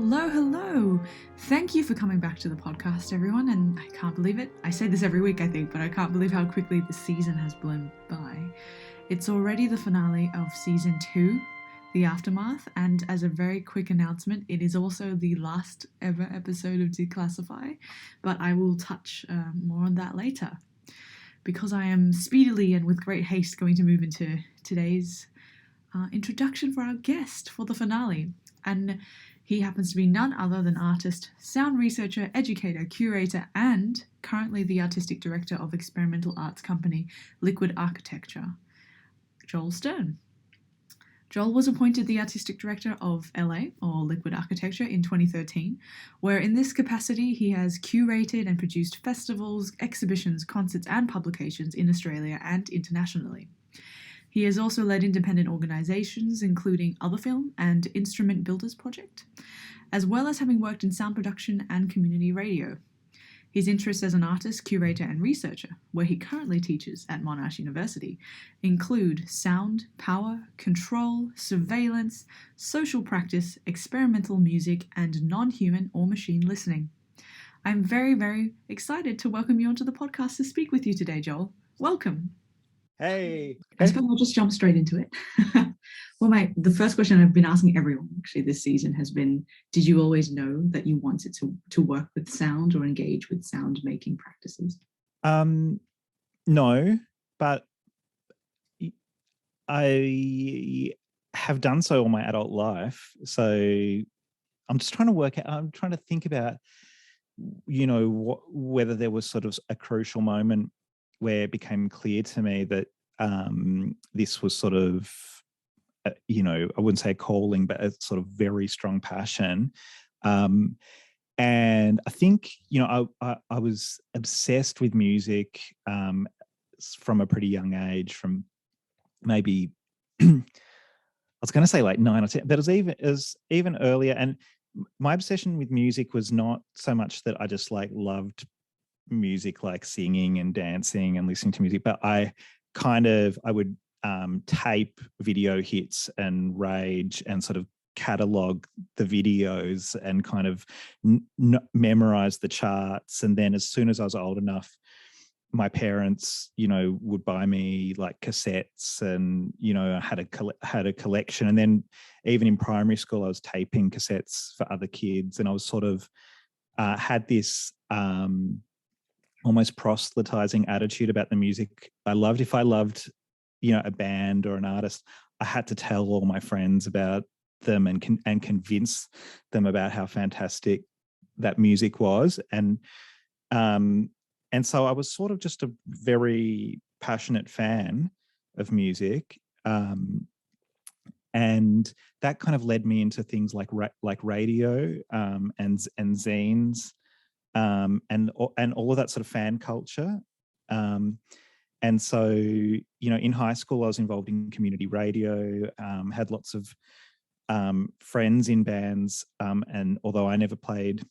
Hello, hello. Thank you for coming back to the podcast, everyone. And I can't believe it. I say this every week, I think, but I can't believe how quickly the season has blown by. It's already the finale of season 2, The Aftermath. And as a very quick announcement, it is also the last ever episode of Declassify. But I will touch more on that later, because I am speedily and with great haste going to move into today's introduction for our guest for the finale. And he happens to be none other than artist, sound researcher, educator, curator, and currently the artistic director of experimental arts company Liquid Architecture, Joel Stern. Joel was appointed the artistic director of LA, or Liquid Architecture, in 2013, where in this capacity he has curated and produced festivals, exhibitions, concerts, and publications in Australia and internationally. He has also led independent organisations, including OtherFilm and Instrument Builders project, as well as having worked in sound production and community radio. His interests as an artist, curator, and researcher, where he currently teaches at Monash University, include sound, power, control, surveillance, social practice, experimental music, and non-human or machine listening. I'm very, very excited to welcome you onto the podcast to speak with you today, Joel. Welcome. Hey. I suppose I'll just jump straight into it. Well, the first question I've been asking everyone actually this season has been, did you always know that you wanted to work with sound or engage with sound making practices? No, but I have done so all my adult life. So I'm just trying to think about, whether there was sort of a crucial moment where it became clear to me that this was sort of, I wouldn't say a calling, but a sort of very strong passion. And I think, I was obsessed with music from a pretty young age, from maybe, I was going to say like 9 or 10, but it was even earlier. And my obsession with music was not so much that I just like loved music, like singing and dancing and listening to music, but I would tape video hits and rage and sort of catalog the videos and kind of memorize the charts. And then as soon as I was old enough, my parents, would buy me like cassettes, and I had a collection. And then even in primary school, I was taping cassettes for other kids, and I was sort of had this almost proselytizing attitude about the music I loved. If I loved, a band or an artist, I had to tell all my friends about them and convince them about how fantastic that music was. And so I was sort of just a very passionate fan of music. And that kind of led me into things like radio and zines. And all of that sort of fan culture. And so, in high school, I was involved in community radio, had lots of friends in bands. And although I never played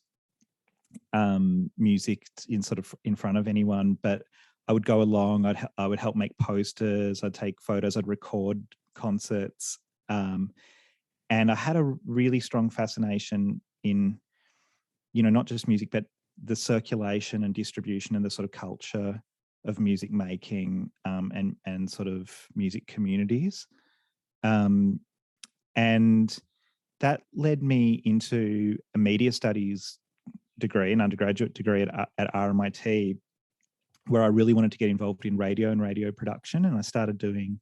music in front of anyone, but I would go along, I would help make posters, I'd take photos, I'd record concerts. And I had a really strong fascination in, not just music, but the circulation and distribution and the sort of culture of music making and sort of music communities. And that led me into a media studies degree, an undergraduate degree at RMIT, where I really wanted to get involved in radio and radio production. And I started doing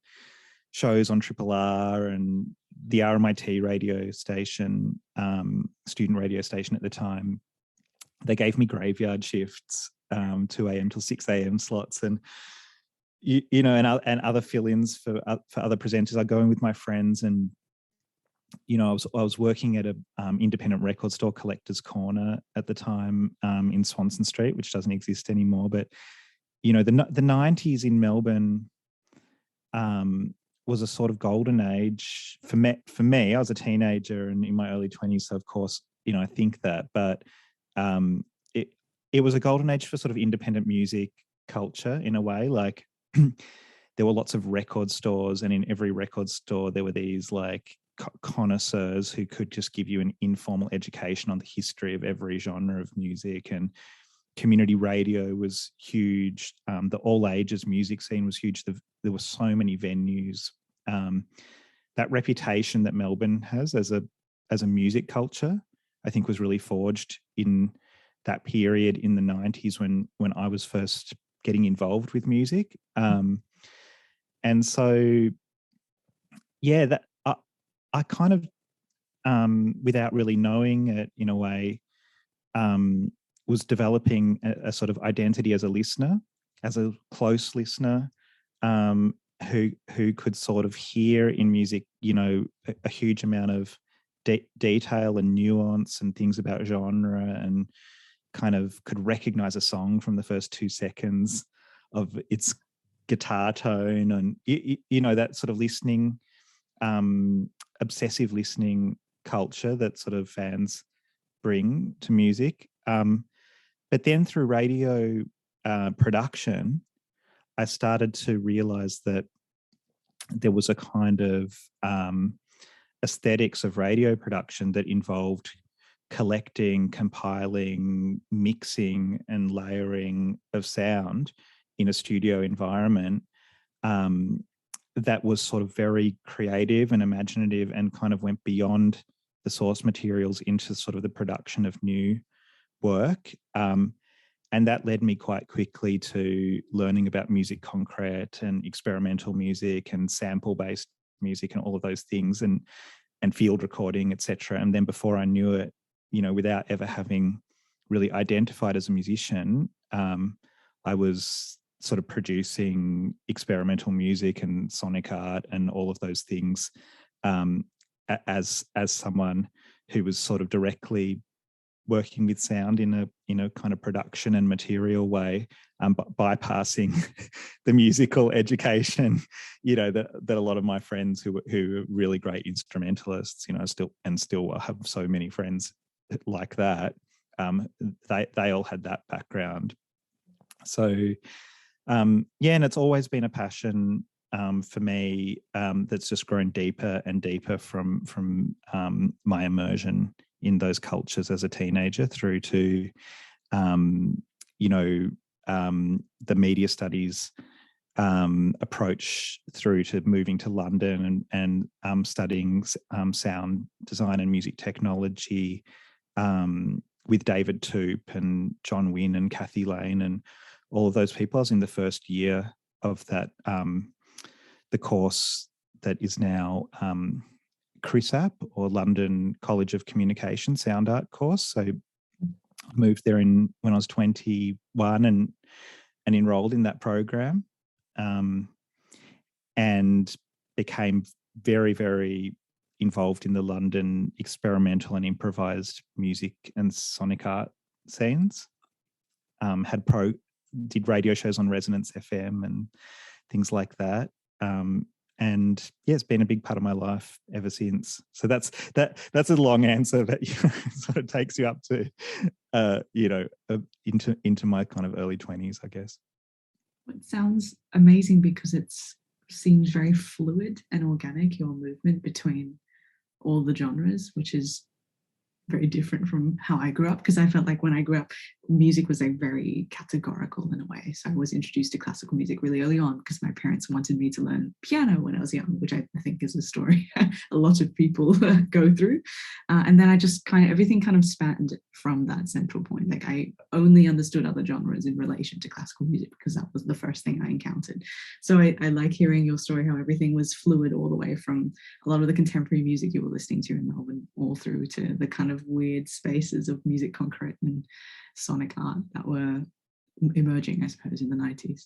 shows on Triple R and the RMIT radio station, student radio station at the time. They gave me graveyard shifts, 2 a.m. till 6 a.m. slots, and and other fill-ins for other presenters. I go in with my friends, and I was working at a independent record store, Collector's Corner, at the time in Swanston Street, which doesn't exist anymore. But the 90s in Melbourne was a sort of golden age for me. I was a teenager and in my early 20s, so of course I think that, but it was a golden age for sort of independent music culture in a way. Like there were lots of record stores, and in every record store there were these like connoisseurs who could just give you an informal education on the history of every genre of music. And community radio was huge. The all ages music scene was huge. There were so many venues. That reputation that Melbourne has as a music culture, I think, was really forged in that period in the 90s when I was first getting involved with music. And so, yeah, that I kind of, without really knowing it in a way, was developing a sort of identity as a listener, as a close listener, who could sort of hear in music, a huge amount of detail and nuance and things about genre, and kind of could recognize a song from the first 2 seconds of its guitar tone, and that sort of listening, obsessive listening culture that sort of fans bring to music. But then through radio production, I started to realize that there was a kind of aesthetics of radio production that involved collecting, compiling, mixing, and layering of sound in a studio environment that was sort of very creative and imaginative, and kind of went beyond the source materials into sort of the production of new work. And that led me quite quickly to learning about musique concrète and experimental music and sample-based music and all of those things, and field recording, etc. And then before I knew it, without ever having really identified as a musician, I was sort of producing experimental music and sonic art and all of those things as someone who was sort of directly working with sound in a kind of production and material way, but bypassing the musical education, that a lot of my friends who are really great instrumentalists, still have so many friends like that. They all had that background. So and it's always been a passion for me, that's just grown deeper and deeper from my immersion in those cultures as a teenager through to, the media studies approach, through to moving to London and studying sound design and music technology with David Toop and John Wynne and Kathy Lane and all of those people. I was in the first year of that, the course that is now CRISAP, or London College of Communication Sound Art course. So I moved there when I was 21 and enrolled in that program, and became very, very involved in the London experimental and improvised music and sonic art scenes. Did radio shows on Resonance FM and things like that. And yeah, it's been a big part of my life ever since. So that's a long answer that sort of takes you up to, into my kind of early 20s, I guess. It sounds amazing because it seems very fluid and organic, your movement between all the genres, which is very different from how I grew up, because I felt like when I grew up, music was like very categorical in a way. So I was introduced to classical music really early on because my parents wanted me to learn piano when I was young, which I think is a story a lot of people go through. And then I just everything kind of spanned from that central point. Like I only understood other genres in relation to classical music because that was the first thing I encountered. So I like hearing your story, how everything was fluid all the way from a lot of the contemporary music you were listening to in Melbourne all through to the kind of weird spaces of musique concrète and sonic art that were emerging, I suppose, in the 90s.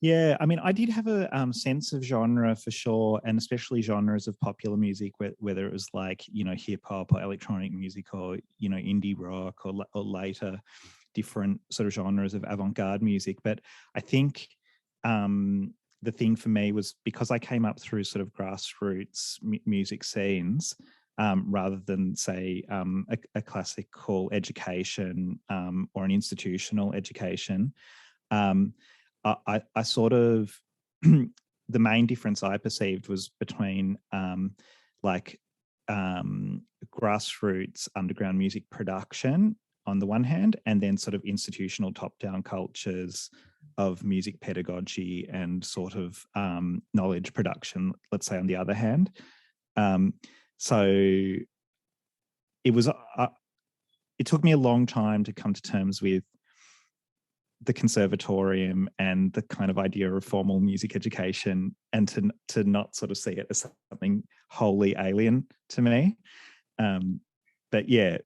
Yeah, I mean, I did have a sense of genre for sure, and especially genres of popular music, whether it was like, hip hop or electronic music or, indie rock or later different sort of genres of avant-garde music. But I think the thing for me was because I came up through sort of grassroots music scenes, rather than say a classical education or an institutional education. I sort of, the main difference I perceived was between like grassroots underground music production on the one hand, and then sort of institutional top-down cultures of music pedagogy and sort of knowledge production, let's say, on the other hand. So it was, it took me a long time to come to terms with the conservatorium and the kind of idea of formal music education, and to not sort of see it as something wholly alien to me. But yeah,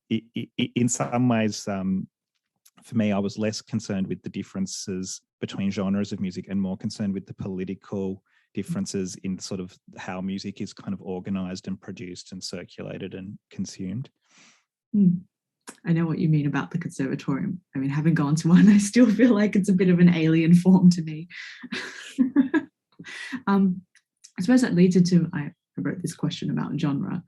in some ways, for me, I was less concerned with the differences between genres of music and more concerned with the political differences in sort of how music is kind of organized and produced and circulated and consumed. I know what you mean about the conservatorium. I mean, having gone to one, I still feel like it's a bit of an alien form to me. I suppose that leads into, I wrote this question about genre,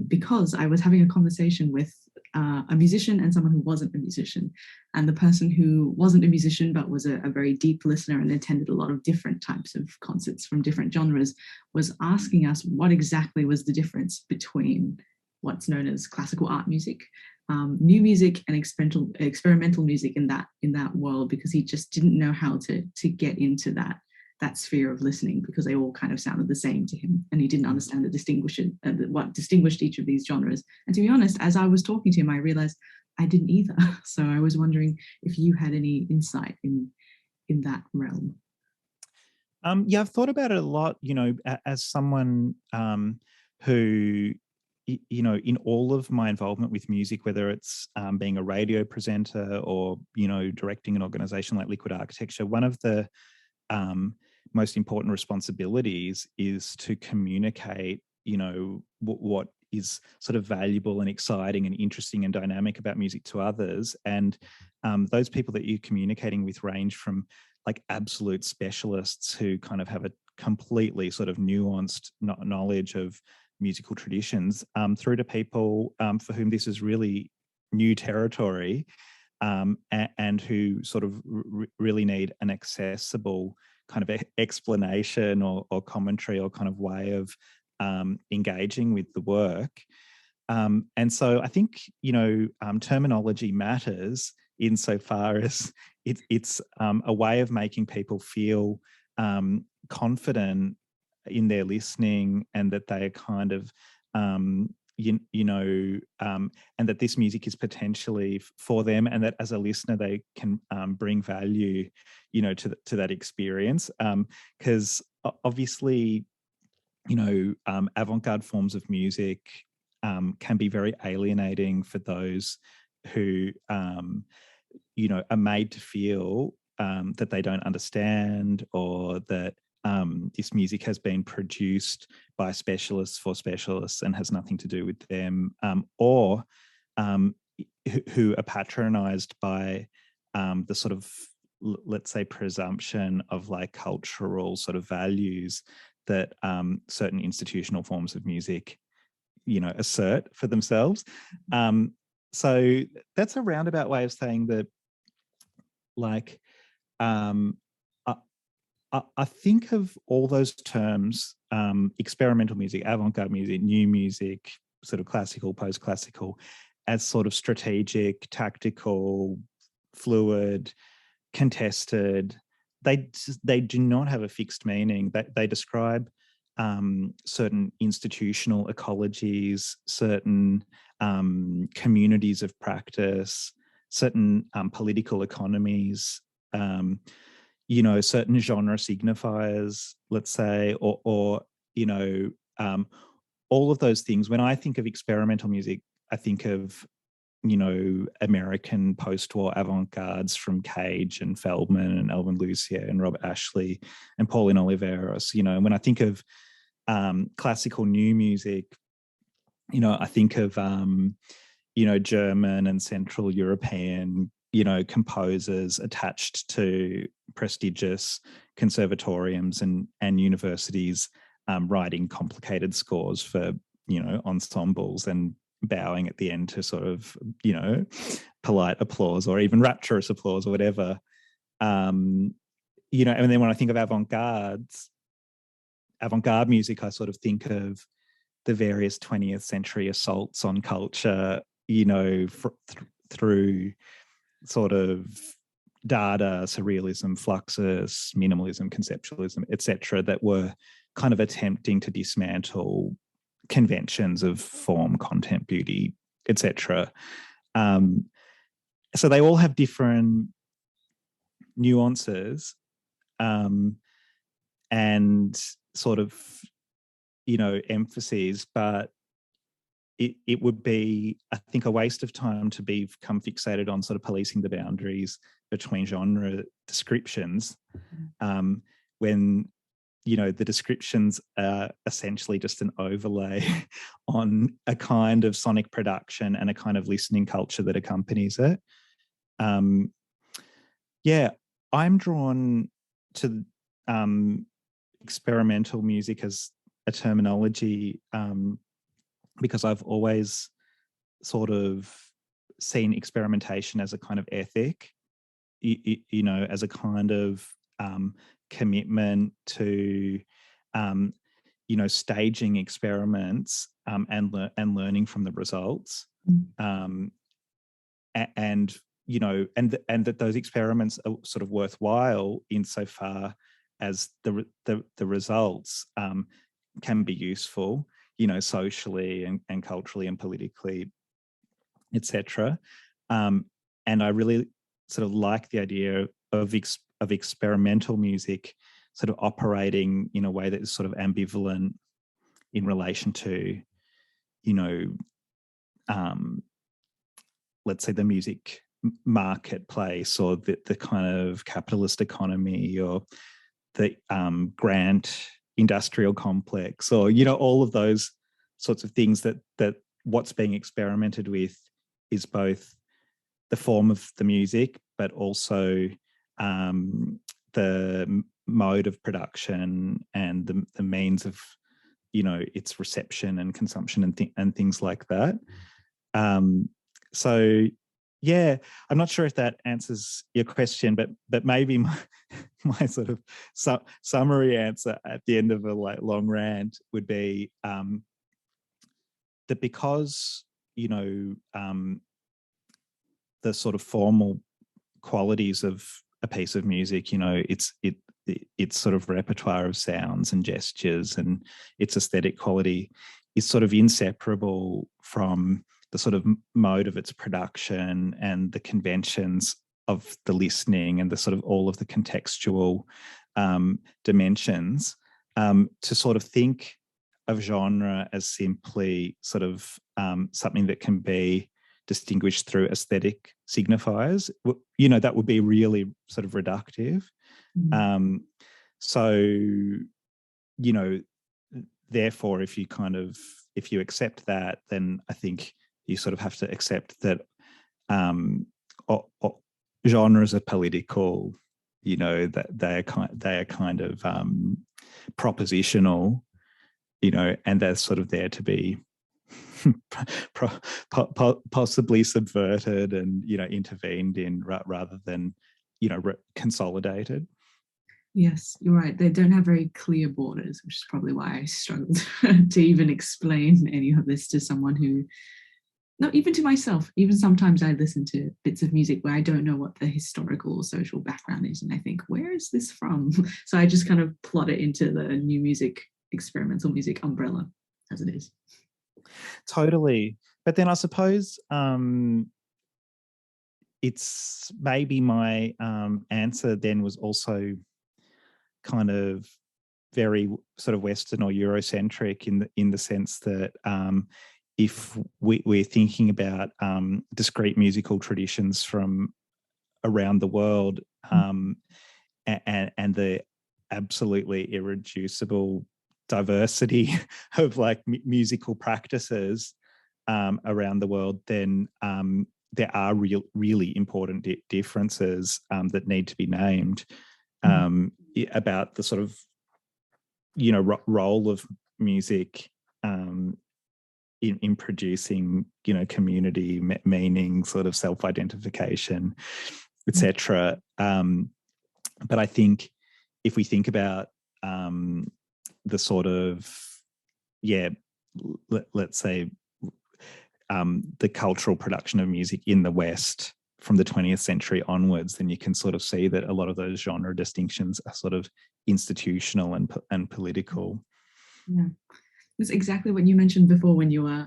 because I was having a conversation with a musician and someone who wasn't a musician. And the person who wasn't a musician but was a very deep listener and attended a lot of different types of concerts from different genres was asking us what exactly was the difference between what's known as classical art music, new music, and experimental music in that world, because he just didn't know how to get into that sphere of listening, because they all kind of sounded the same to him, and he didn't understand what distinguished each of these genres. And to be honest, as I was talking to him, I realized I didn't either. So I was wondering if you had any insight in that realm. Yeah, I've thought about it a lot, as someone who, in all of my involvement with music, whether it's being a radio presenter or, directing an organization like Liquid Architecture, one of the most important responsibilities is to communicate, what is sort of valuable and exciting and interesting and dynamic about music to others. And those people that you're communicating with range from like absolute specialists who kind of have a completely sort of nuanced knowledge of musical traditions, through to people for whom this is really new territory, and who sort of really need an accessible kind of explanation or commentary or kind of way of engaging with the work. And so I think, terminology matters insofar as it's a way of making people feel confident in their listening, and that they are kind of, and that this music is potentially for them, and that as a listener they can bring value, to that experience. Because obviously, avant-garde forms of music can be very alienating for those who, are made to feel that they don't understand, or that this music has been produced by specialists for specialists and has nothing to do with them, or who are patronized by the sort of, let's say, presumption of like cultural sort of values that certain institutional forms of music, assert for themselves. So that's a roundabout way of saying that, like, I think of all those terms, experimental music, avant-garde music, new music, sort of classical, post-classical, as sort of strategic, tactical, fluid, contested. They do not have a fixed meaning. They describe certain institutional ecologies, certain communities of practice, certain political economies, certain genre signifiers, let's say, or all of those things. When I think of experimental music, I think of, American post-war avant-gardes from Cage and Feldman and Elvin Lucier and Robert Ashley and Pauline Oliveros. And when I think of classical new music, I think of, German and Central European, composers attached to prestigious conservatoriums and universities, writing complicated scores for, ensembles, and bowing at the end to sort of, polite applause or even rapturous applause or whatever. And then when I think of avant-garde music, I sort of think of the various 20th century assaults on culture, you know, through sort of Dada, Surrealism, Fluxus, Minimalism, Conceptualism, etc., that were kind of attempting to dismantle conventions of form, content, beauty, etc. So they all have different nuances and sort of, you know, emphases, but it would be, I think, a waste of time to become fixated on sort of policing the boundaries between genre descriptions when, you know, the descriptions are essentially just an overlay on a kind of sonic production and a kind of listening culture that accompanies it. Yeah, I'm drawn to experimental music as a terminology because I've always sort of seen experimentation as a kind of ethic, you know, as a kind of commitment to, you know, staging experiments and learning from the results, and you know, and that those experiments are sort of worthwhile insofar as the results can be useful, you know, socially and culturally and politically, etc. And I really sort of like the idea of experimental music sort of operating in a way that is sort of ambivalent in relation to, you know, let's say the music marketplace or the kind of capitalist economy or the grant industrial complex, or, you know, all of those sorts of things that what's being experimented with is both the form of the music, but also the mode of production and the means of, you know, its reception and consumption and things like that. So yeah, I'm not sure if that answers your question, but maybe my sort of summary answer at the end of a long rant would be that because, you know, the sort of formal qualities of a piece of music, you know, its sort of repertoire of sounds and gestures and its aesthetic quality is sort of inseparable from the sort of mode of its production and the conventions of the listening and the sort of all of the contextual dimensions, to sort of think of genre as simply sort of something that can be distinguished through aesthetic signifiers, you know, that would be really sort of reductive. So, you know, therefore, if you accept that, then I think you sort of have to accept that genres are political, you know, that they are kind of propositional, you know, and they're sort of there to be possibly subverted and, you know, intervened in rather than, you know, consolidated. Yes, you're right. They don't have very clear borders, which is probably why I struggled to even explain any of this to someone who, not even to myself, even sometimes I listen to bits of music where I don't know what the historical or social background is. And I think, where is this from? So I just kind of plot it into the new music, experimental music umbrella as it is. Totally. But then I suppose it's maybe my answer then was also kind of very sort of Western or Eurocentric in the sense that if we're thinking about discrete musical traditions from around the world and the absolutely irreducible diversity of like musical practices around the world, then there are really important differences that need to be named about the sort of, you know, role of music in producing, you know, community meaning, sort of self-identification, etc. But I think if we think about the sort of, let's say, the cultural production of music in the West from the 20th century onwards, then you can sort of see that a lot of those genre distinctions are sort of institutional and political. Yeah, it's exactly what you mentioned before when you were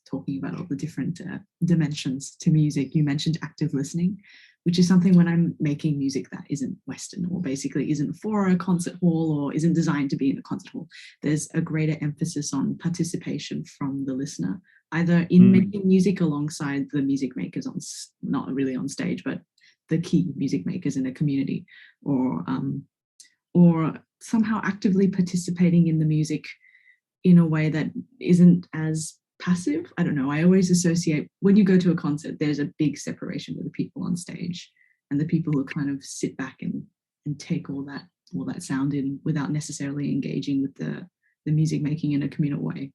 talking about all the different dimensions to music. You mentioned active listening, which is something when I'm making music that isn't Western or basically isn't for a concert hall or isn't designed to be in a concert hall, there's a greater emphasis on participation from the listener, either in making music alongside the music makers on, not really on stage, but the key music makers in a community, or somehow actively participating in the music in a way that isn't as passive. I don't know. I always associate when you go to a concert, there's a big separation with the people on stage and the people who kind of sit back and take all that sound in without necessarily engaging with the music making in a communal way.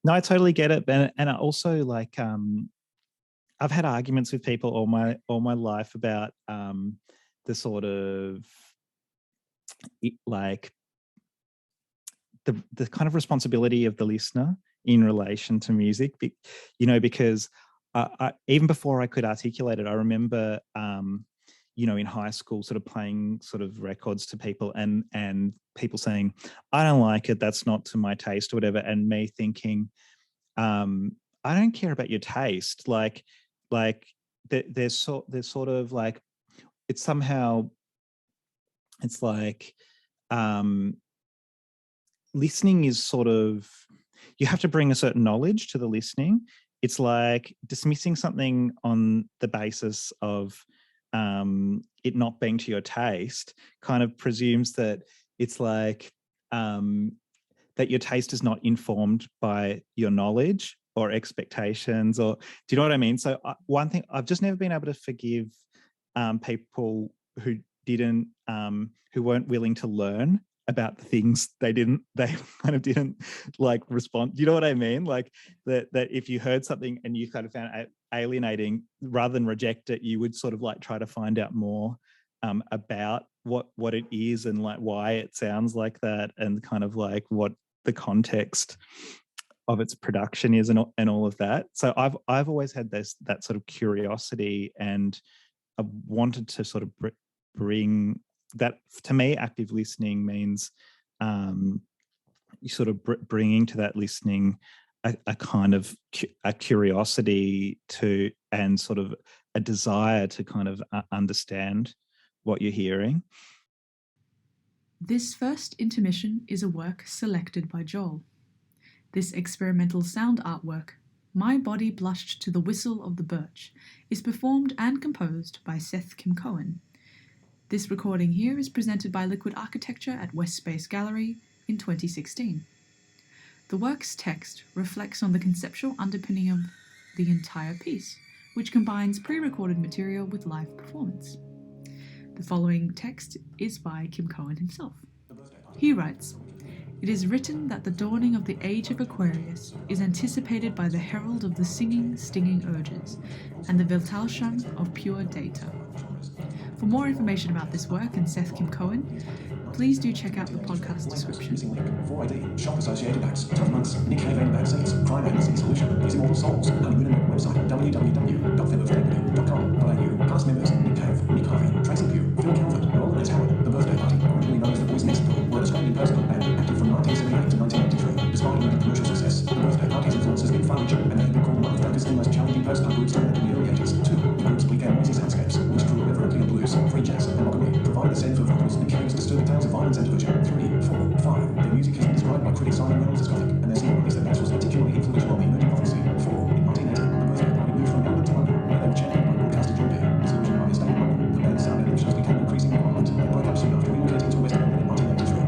No, I totally get it. And I also like, I've had arguments with people all my life about the sort of like the kind of responsibility of the listener in relation to music, because I, even before I could articulate it, I remember, in high school sort of playing sort of records to people and people saying, I don't like it, that's not to my taste or whatever. And me thinking, I don't care about your taste. Like there's sort of like, it's somehow, it's like, listening is sort of, you have to bring a certain knowledge to the listening. It's like dismissing something on the basis of it not being to your taste kind of presumes that it's like that your taste is not informed by your knowledge or expectations, or do you know what I mean? So one thing, I've just never been able to forgive people who weren't willing to learn about the things they kind of didn't like respond. Do you know what I mean? Like that if you heard something and you kind of found it alienating, rather than reject it, you would sort of like try to find out more about what it is and like why it sounds like that, and kind of like what the context of its production is and all of that. So I've always had that sort of curiosity, and I wanted to sort of bring that. To me, active listening means you sort of bringing to that listening a kind of a curiosity to, and sort of a desire to kind of understand what you're hearing. This first intermission is a work selected by Joel. This experimental sound artwork, My Body Blushed to the Whistle of the Birch, is performed and composed by Seth Kim Cohen. This recording here is presented by Liquid Architecture at West Space Gallery in 2016. The work's text reflects on the conceptual underpinning of the entire piece, which combines pre-recorded material with live performance. The following text is by Kim Cohen himself. He writes, "It is written that the dawning of the age of Aquarius is anticipated by the herald of the singing, stinging urges, and the Weltanschauung of pure data." For more information about this work and Seth Kim Cohen, please do check out the podcast description. Using link 4ID, shop associated backs, tough months, Nick Cave and bad seats, crime agency solution, using all souls, and internet website www.filmofdebut.com.au. Past members, Nick Cave, Nick Harvey, Tracy Pugh, Phil Calvert, Roland S. Howard, The Birthday Party, originally known as The Boys Next Door, were an Australian personal band active from 1978 to 1983. Despite limited commercial success, The Birthday Party's influence has been far richer, and they have been called one of Franca's most challenging post-punk groups during the early 80s. Two, the group's bleak and noisy soundscapes, which drew irreverently on blues, free jazz, and rockabilly, provided a setting for vocals Nick Cave's disturbing tales of violence and diversion. 3, 4, 5. Their music has been described by critic Simon Reynolds as gothic, and their single release that Max was particularly influential on the emerging prophecy. 4. In 1980, The Birthday Party moved from Melbourne to London, where they were championed by broadcaster John Bear. Disillusioned by their stay in London, the band's sound and ambitions became increasingly violent, and broke up soon after relocating to West London in 1983.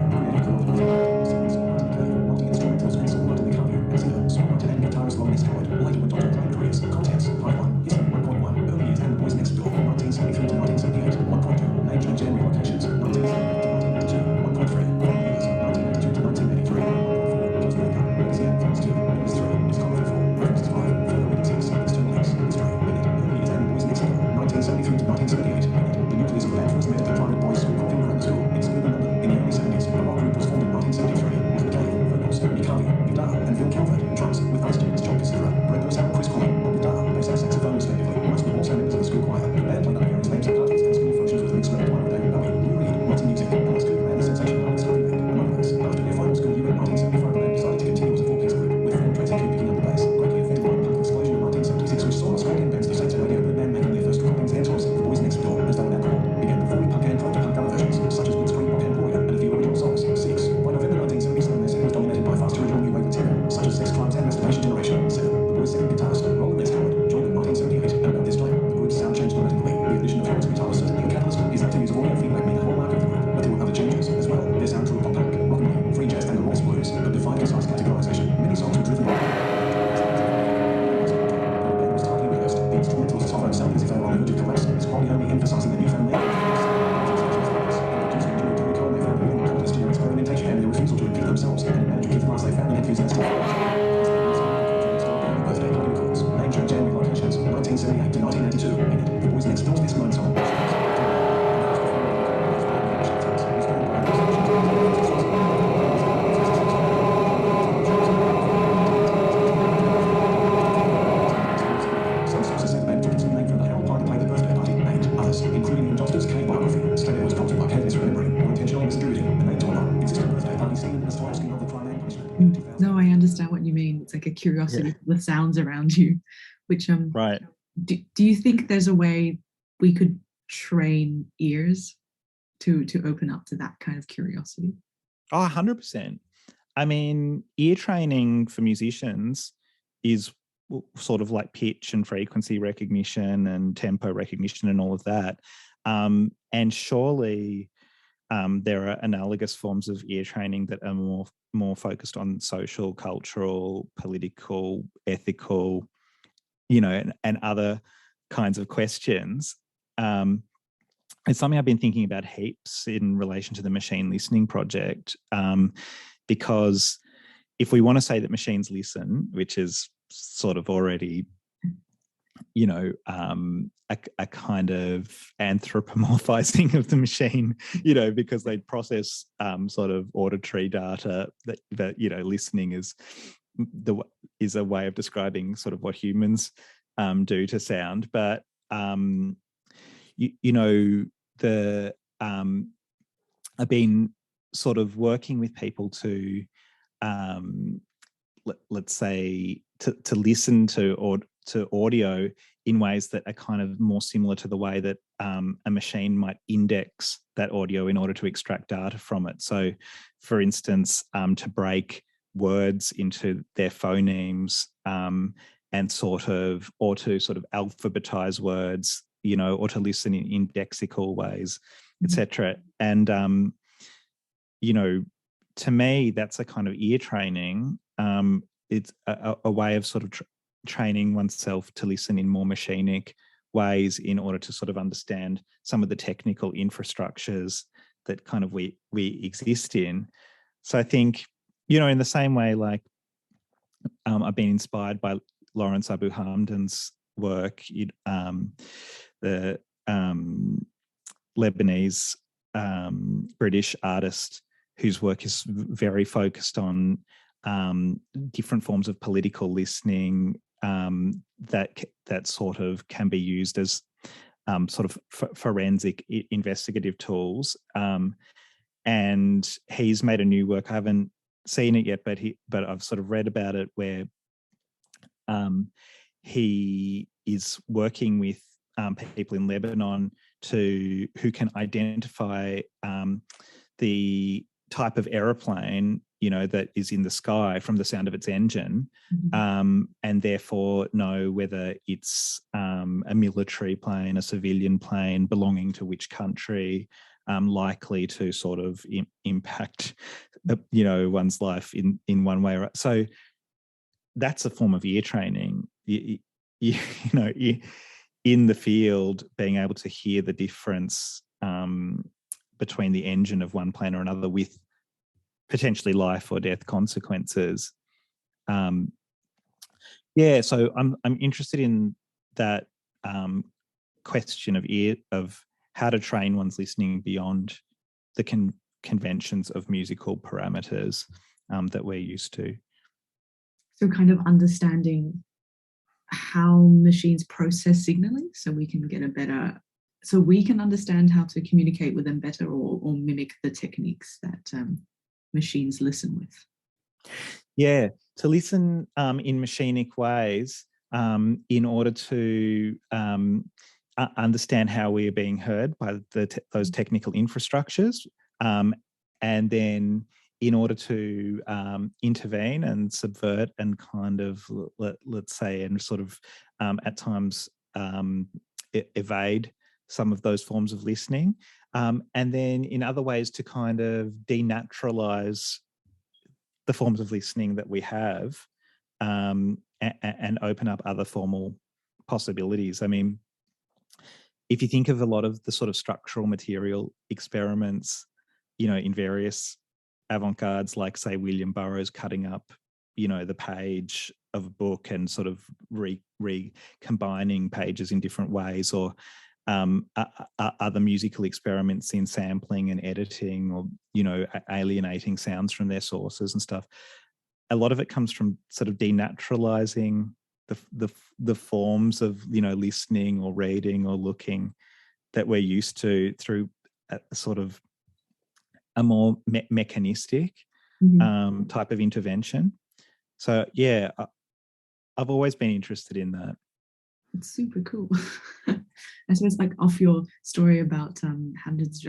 Creating multi-instrumentalist Chris Ormond in the Cardio, and singer, songwriter and guitarist Long S. Howard later went on to acclaim careers. Contents, Pipeline, curiosity for the sounds around you, which right. do you think there's a way we could train ears to open up to that kind of curiosity? Oh, 100%. I mean, ear training for musicians is sort of like pitch and frequency recognition and tempo recognition and all of that. And surely there are analogous forms of ear training that are more focused on social, cultural, political, ethical, and other kinds of questions. It's something I've been thinking about heaps in relation to the machine listening project, because if we want to say that machines listen, which is sort of already, a kind of anthropomorphizing of the machine, because they process sort of auditory data that listening is a way of describing sort of what humans do to sound. But I've been sort of working with people to let's say to listen to audio in ways that are kind of more similar to the way that a machine might index that audio in order to extract data from it. So, for instance, to break words into their phonemes and or to sort of alphabetize words, or to listen in indexical ways, etc. And to me, that's a kind of ear training. It's a way of sort of training oneself to listen in more machinic ways in order to sort of understand some of the technical infrastructures that kind of we exist in. So I think, in the same way, like I've been inspired by Lawrence Abu Hamdan's work, the Lebanese British artist whose work is very focused on different forms of political listening that sort of can be used as sort of forensic investigative tools. And he's made a new work. I haven't seen it yet, but I've sort of read about it, where he is working with people in Lebanon who can identify the type of aeroplane that is in the sky from the sound of its engine, and therefore know whether it's a military plane, a civilian plane, belonging to which country, likely to sort of impact one's life in one way. So that's a form of ear training. In the field, being able to hear the difference between the engine of one plane or another, with potentially life or death consequences. So I'm interested in that question of how to train one's listening beyond the conventions of musical parameters that we're used to. So kind of understanding how machines process signaling, so we can understand how to communicate with them better, or mimic the techniques that machines listen with. Yeah, to listen in machinic ways in order to understand how we are being heard by those technical infrastructures, and then in order to intervene and subvert and kind of, let's say, and sort of at times evade some of those forms of listening. And then in other ways to kind of denaturalize the forms of listening that we have, and open up other formal possibilities. I mean, if you think of a lot of the sort of structural material experiments, in various avant-gardes, like say William Burroughs cutting up, the page of a book and sort of recombining pages in different ways, or other musical experiments in sampling and editing, or alienating sounds from their sources and stuff. A lot of it comes from sort of denaturalizing the forms of listening or reading or looking that we're used to through a sort of a more mechanistic type of intervention. So yeah, I've always been interested in that. It's super cool. I suppose, like, off your story about Hamden's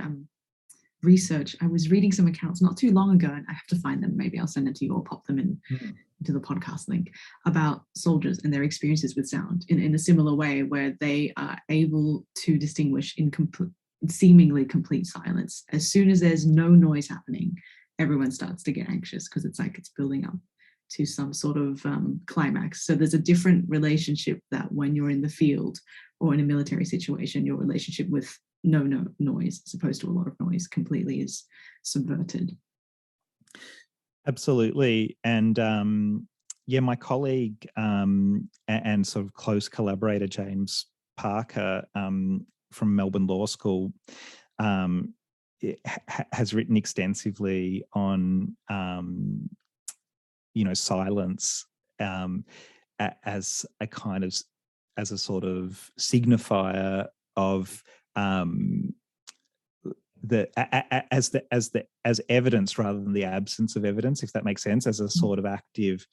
research, I was reading some accounts not too long ago, and I have to find them. Maybe I'll send them to you or pop them into the podcast link, about soldiers and their experiences with sound in a similar way, where they are able to distinguish in seemingly complete silence. As soon as there's no noise happening, everyone starts to get anxious, because it's like it's building up to some sort of climax. So there's a different relationship that when you're in the field or in a military situation, your relationship with no noise as opposed to a lot of noise completely is subverted. Absolutely. And yeah, my colleague and sort of close collaborator, James Parker, from Melbourne Law School, has written extensively on silence as a kind of, as a sort of signifier of as evidence rather than the absence of evidence, if that makes sense, as a sort of active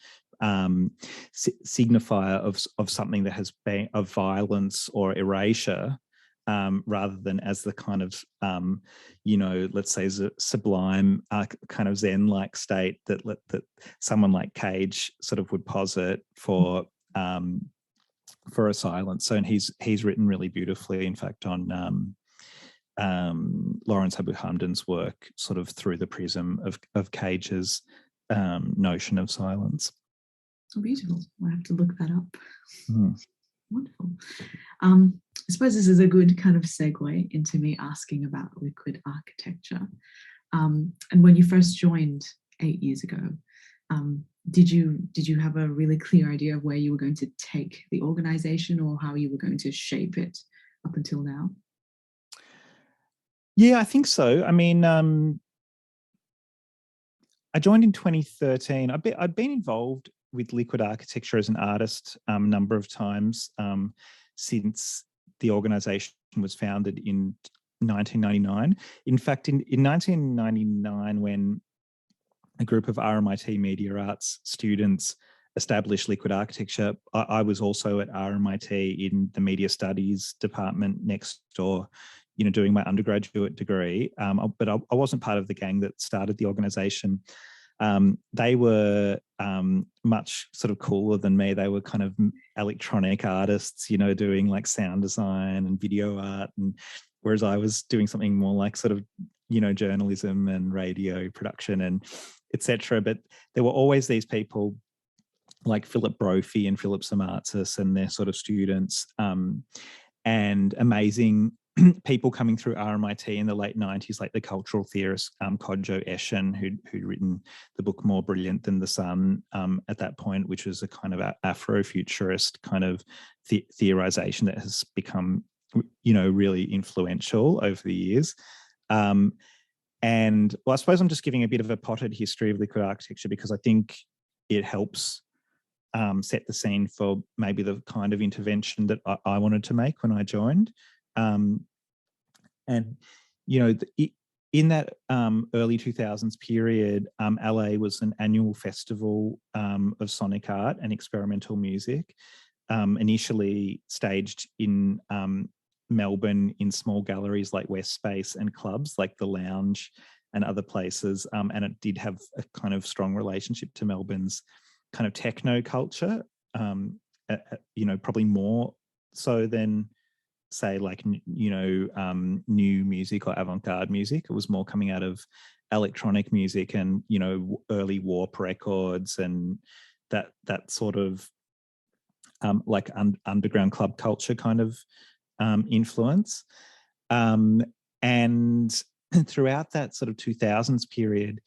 signifier of something that has been of violence or erasure, rather than as the kind of let's say sublime kind of Zen-like state that someone like Cage sort of would posit for a silence. So, and he's written really beautifully, in fact, on Lawrence Abu Hamdan's work, sort of through the prism of Cage's notion of silence. Oh, beautiful. I'll have to look that up. Mm. Wonderful. I suppose this is a good kind of segue into me asking about liquid architecture. And when you first joined 8 years ago, did you have a really clear idea of where you were going to take the organization, or how you were going to shape it up until now? Yeah, I think so. I mean, I joined in 2013. I'd been involved with liquid architecture as an artist a number of times since the organisation was founded in 1999. In fact, in 1999, when a group of RMIT Media Arts students established liquid architecture, I was also at RMIT in the Media Studies department next door, doing my undergraduate degree. But I wasn't part of the gang that started the organisation. They were much sort of cooler than me. They were kind of electronic artists, doing like sound design and video art, and whereas I was doing something more like sort of, journalism and radio production and etc. But there were always these people like Philip Brophy and Philip Samartzis and their sort of students, and amazing people coming through RMIT in the late 90s, like the cultural theorist Kodjo Eshon, who'd written the book More Brilliant Than the Sun at that point, which was a kind of Afrofuturist kind of theorization that has become, really influential over the years. And well, I suppose I'm just giving a bit of a potted history of liquid architecture because I think it helps set the scene for maybe the kind of intervention that I wanted to make when I joined. And, in that early 2000s period, LA was an annual festival of sonic art and experimental music, initially staged in Melbourne in small galleries like West Space and clubs like The Lounge and other places. And it did have a kind of strong relationship to Melbourne's kind of techno culture, probably more so than, say, like, new music or avant-garde music. It was more coming out of electronic music and, early Warp Records and that sort of like underground club culture kind of influence. And throughout that sort of 2000s period,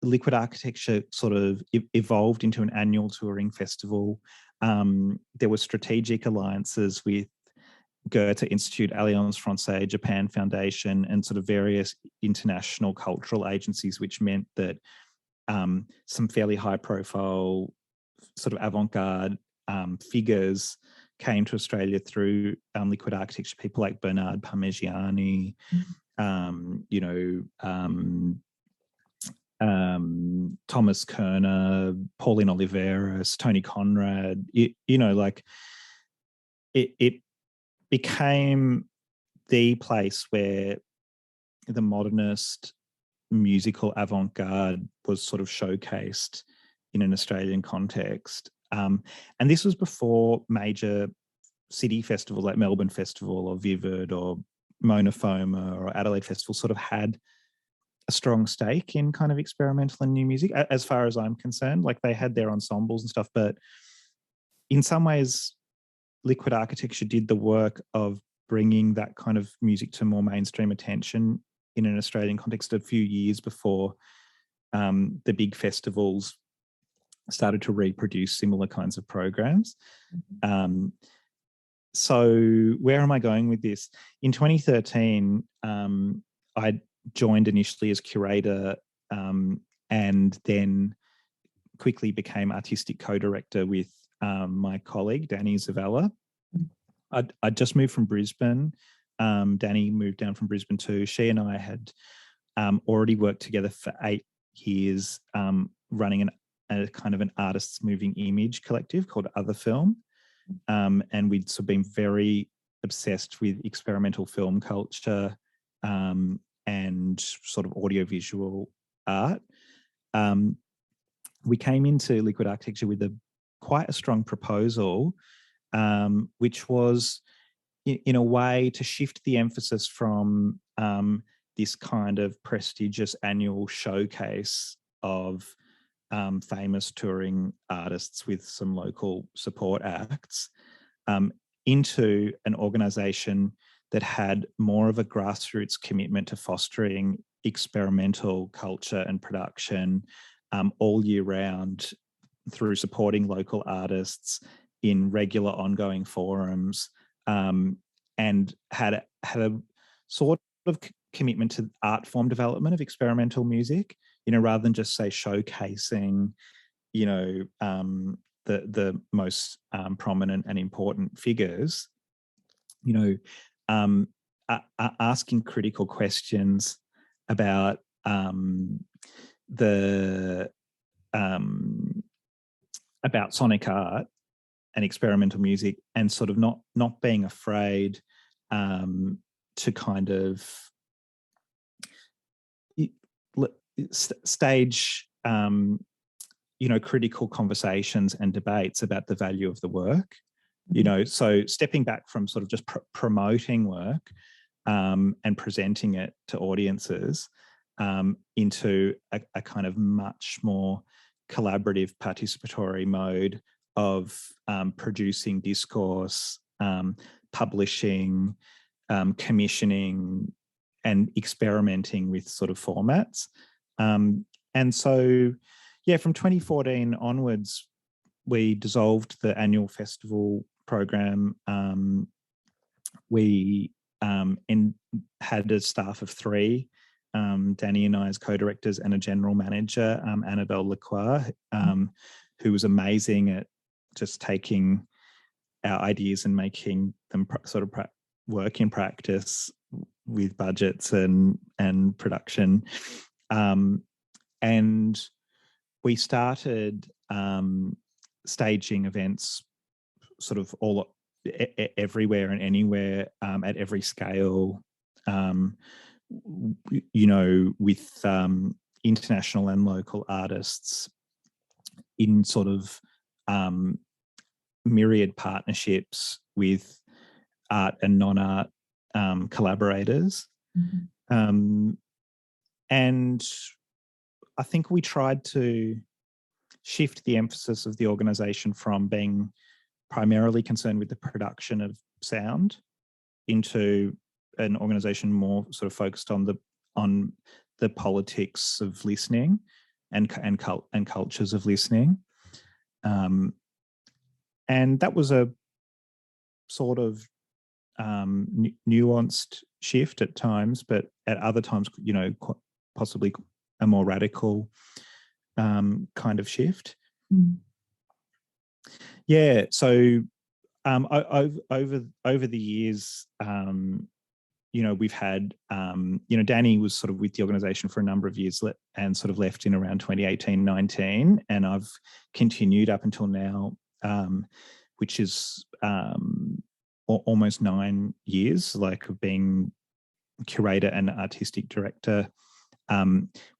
liquid architecture sort of evolved into an annual touring festival. There were strategic alliances with Goethe Institute, Alliance Francaise, Japan Foundation, and sort of various international cultural agencies, which meant that some fairly high-profile sort of avant-garde figures came to Australia through liquid architecture. People like Bernard Parmigiani, Thomas Kerner, Pauline Oliveras, Tony Conrad. Like it became the place where the modernist musical avant-garde was sort of showcased in an Australian context. And this was before major city festivals like Melbourne Festival or Vivid or Monofoma or Adelaide Festival sort of had a strong stake in kind of experimental and new music, as far as I'm concerned. Like, they had their ensembles and stuff, but in some ways, Liquid Architecture did the work of bringing that kind of music to more mainstream attention in an Australian context a few years before the big festivals started to reproduce similar kinds of programs. So where am I going with this? In 2013, I joined initially as curator and then quickly became artistic co-director with my colleague, Danny Zavella. I'd just moved from Brisbane. Danny moved down from Brisbane too. She and I had already worked together for 8 years running a kind of an artist's moving image collective called OtherFilm. And we'd sort of been very obsessed with experimental film culture and sort of audiovisual art. We came into Liquid Architecture with quite a strong proposal, which was in a way to shift the emphasis from this kind of prestigious annual showcase of famous touring artists with some local support acts into an organisation that had more of a grassroots commitment to fostering experimental culture and production all year round through supporting local artists in regular ongoing forums, and had a sort of commitment to art form development of experimental music, rather than just say showcasing, the most prominent and important figures, asking critical questions about about sonic art and experimental music, and sort of not being afraid to kind of stage critical conversations and debates about the value of the work. So stepping back from sort of just promoting work and presenting it to audiences into a kind of much more collaborative participatory mode of producing discourse, publishing, commissioning, and experimenting with sort of formats. And so, from 2014 onwards, we dissolved the annual festival program. We had a staff of 3, Danny and I as co-directors, and a general manager, Annabelle Lacroix, who was amazing at just taking our ideas and making them work in practice with budgets and production. And we started staging events sort of all everywhere and anywhere, at every scale, with international and local artists in sort of myriad partnerships with art and non-art collaborators. And I think we tried to shift the emphasis of the organisation from being primarily concerned with the production of sound into an organisation more sort of focused on the politics of listening and cultures of listening. And that was a sort of nuanced shift at times, but at other times, possibly a more radical kind of shift. So over the years, we've had, Danny was sort of with the organisation for a number of years and sort of left in around 2018-19, and I've continued up until now, which is almost 9 years, like, of being curator and artistic director,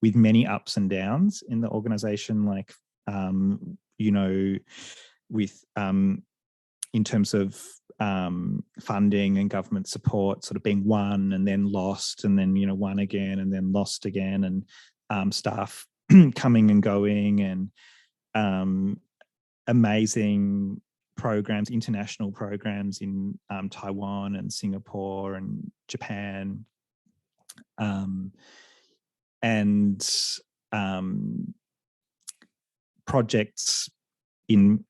with many ups and downs in the organisation, like, with in terms of funding and government support sort of being won and then lost, and then won again and then lost again, and staff coming and going, and amazing programs, international programs in Taiwan and Singapore and Japan, and projects in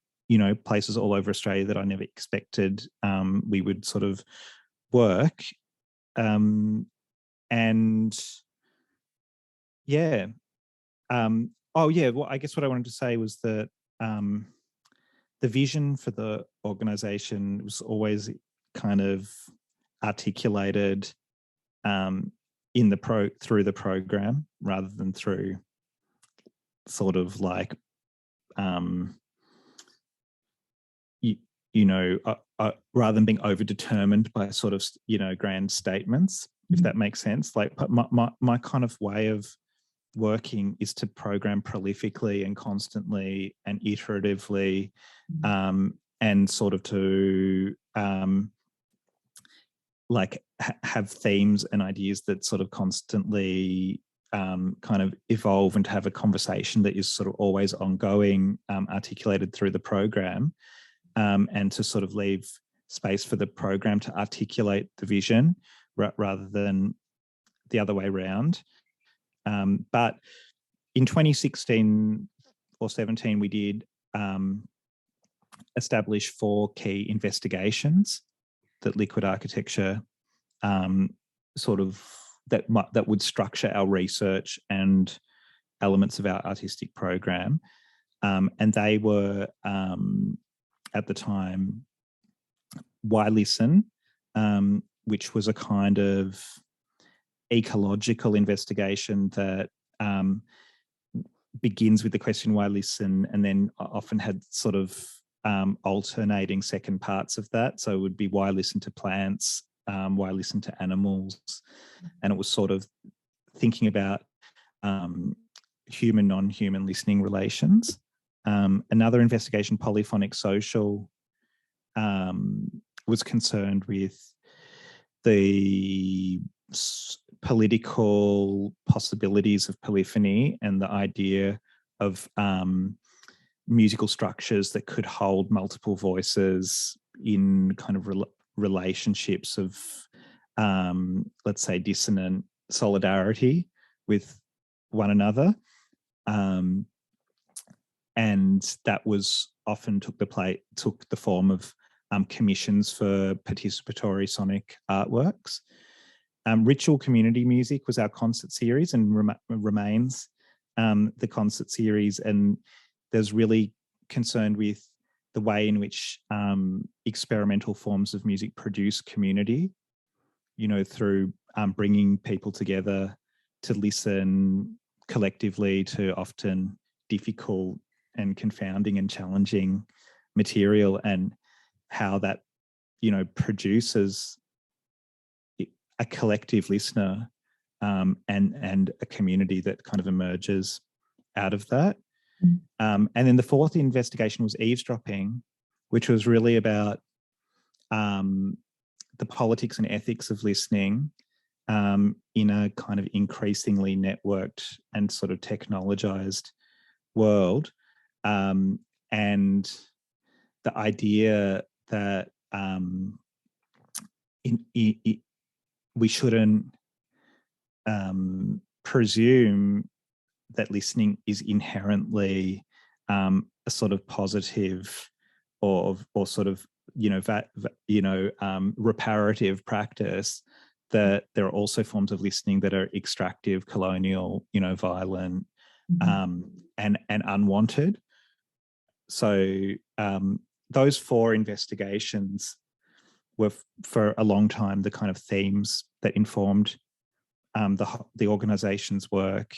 places all over Australia that I never expected we would sort of work, and yeah. Well, I guess what I wanted to say was that the vision for the organisation was always kind of articulated through the program, rather than through sort of like rather than being over-determined by sort of grand statements, if that makes sense. Like, my kind of way of working is to program prolifically and constantly and iteratively, and sort of to have themes and ideas that sort of constantly kind of evolve, and to have a conversation that is sort of always ongoing, articulated through the program, and to sort of leave space for the program to articulate the vision rather than the other way around. But in 2016 or 17, we did establish 4 key investigations that liquid architecture sort of that would structure our research and elements of our artistic program, and they were at the time Why Listen, which was a kind of ecological investigation that begins with the question why listen, and then often had sort of alternating second parts of that. So it would be why listen to plants, why listen to animals, and it was sort of thinking about human, non-human listening relations. Another investigation, Polyphonic Social, was concerned with the political possibilities of polyphony and the idea of musical structures that could hold multiple voices in kind of relationships of, let's say, dissonant solidarity with one another. And that was often took the form of commissions for participatory sonic artworks. Ritual community music was our concert series and remains the concert series, and there's really concerned with the way in which experimental forms of music produce community, through bringing people together to listen collectively to often difficult and confounding and challenging material, and how that, produces a collective listener and a community that kind of emerges out of that. And then the fourth investigation was eavesdropping, which was really about the politics and ethics of listening in a kind of increasingly networked and sort of technologized world. And the idea that we shouldn't presume that listening is inherently a sort of positive or sort of reparative practice. That there are also forms of listening that are extractive, colonial, violent, and unwanted. So those four investigations were for a long time the kind of themes that informed the organization's work,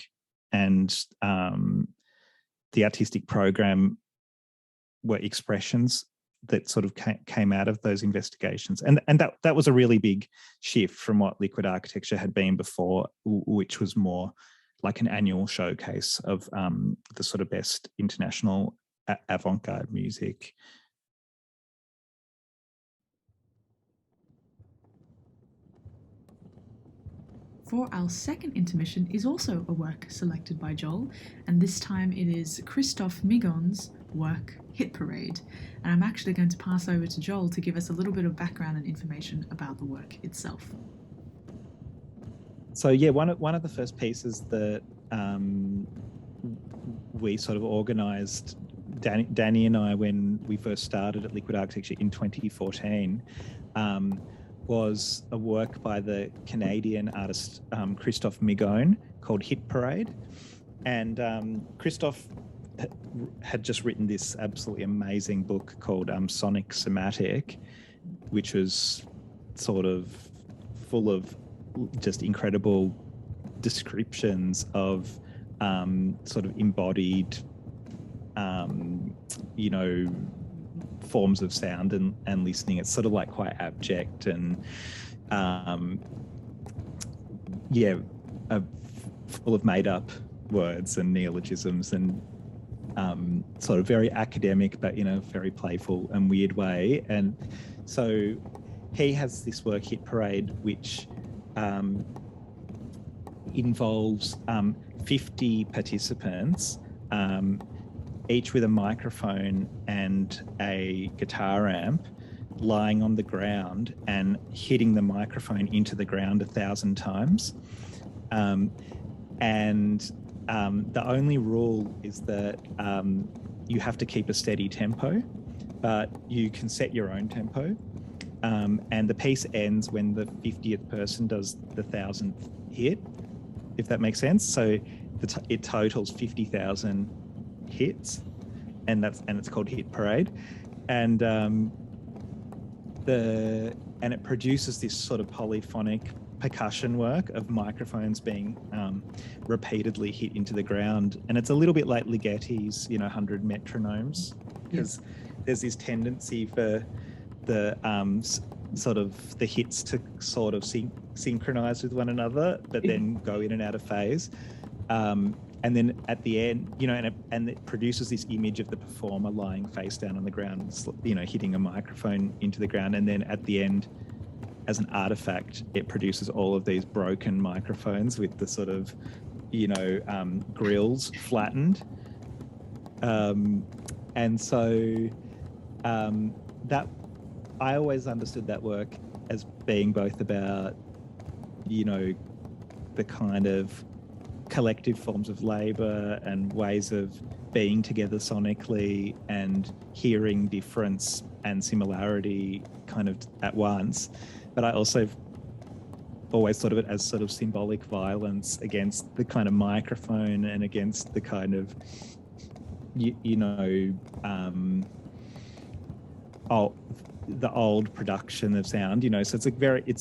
and the artistic program were expressions that sort of came out of those investigations. And that was a really big shift from what liquid architecture had been before, which was more like an annual showcase of the sort of best international avant-garde music. For our second intermission is also a work selected by Joel, and this time it is Christophe Migon's work Hit Parade. And I'm actually going to pass over to Joel to give us a little bit of background and information about the work itself. So yeah, one of the first pieces that we sort of organised, Danny and I, when we first started at Liquid Architecture in 2014, was a work by the Canadian artist Christophe Migon called Hit Parade. And Christophe had just written this absolutely amazing book called Sonic Somatic, which was sort of full of just incredible descriptions of sort of embodied, forms of sound and listening. It's sort of like quite abject and full of made up words and neologisms and sort of very academic, but in a very playful and weird way. And so he has this work, Hit Parade, which involves 50 participants, each with a microphone and a guitar amp, lying on the ground and hitting the microphone into the ground 1,000 times. The only rule is that you have to keep a steady tempo, but you can set your own tempo. And the piece ends when the 50th person does the 1,000th hit, if that makes sense. So it totals 50,000 hits, and it's called Hit Parade. And it produces this sort of polyphonic percussion work of microphones being repeatedly hit into the ground. And it's a little bit like Ligeti's 100 metronomes, because there's this tendency for the sort of the hits to sort of synchronize with one another, but then go in and out of phase. And then at the end, and it produces this image of the performer lying face down on the ground, hitting a microphone into the ground. And then at the end, as an artifact, it produces all of these broken microphones with the sort of, grills flattened. And so that I always understood that work as being both about, the kind of collective forms of labour and ways of being together sonically and hearing difference and similarity kind of at once. But I also always thought of it as sort of symbolic violence against the kind of microphone and against the kind of, the old production of sound, so it's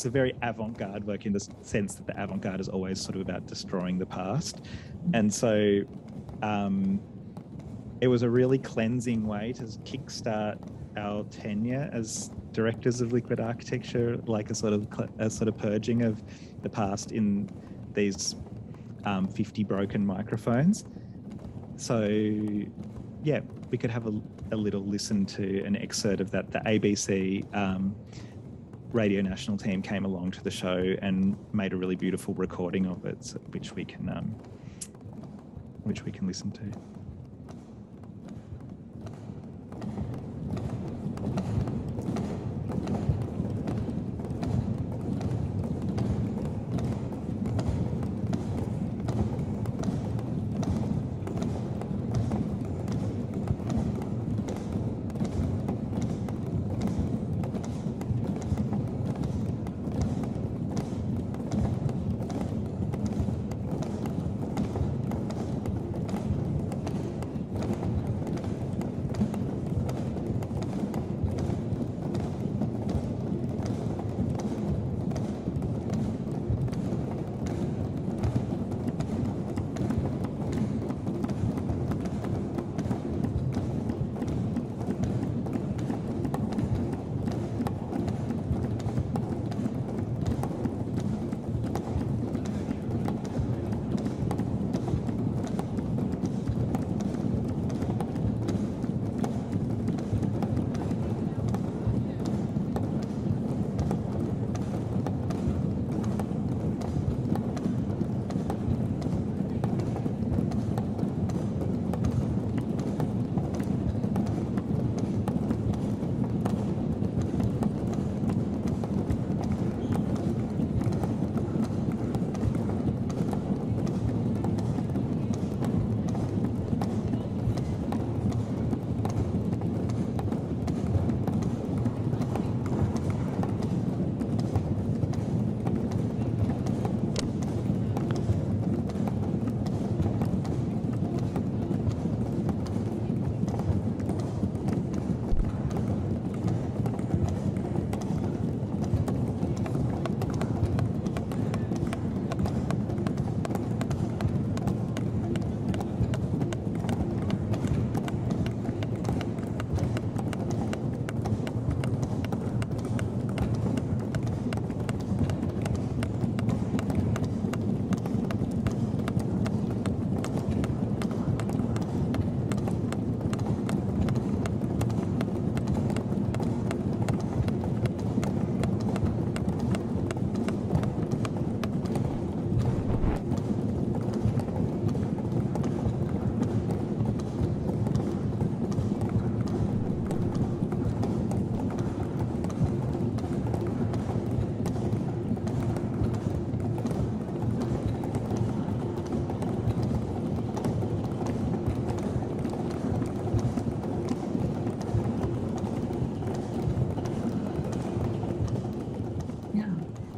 a very avant-garde work in the sense that the avant-garde is always sort of about destroying the past. And so it was a really cleansing way to kickstart our tenure as directors of Liquid Architecture, like a sort of purging of the past in these 50 broken microphones. So yeah, we could have a little listen to an excerpt of that. The ABC Radio National team came along to the show and made a really beautiful recording of it, which we can listen to.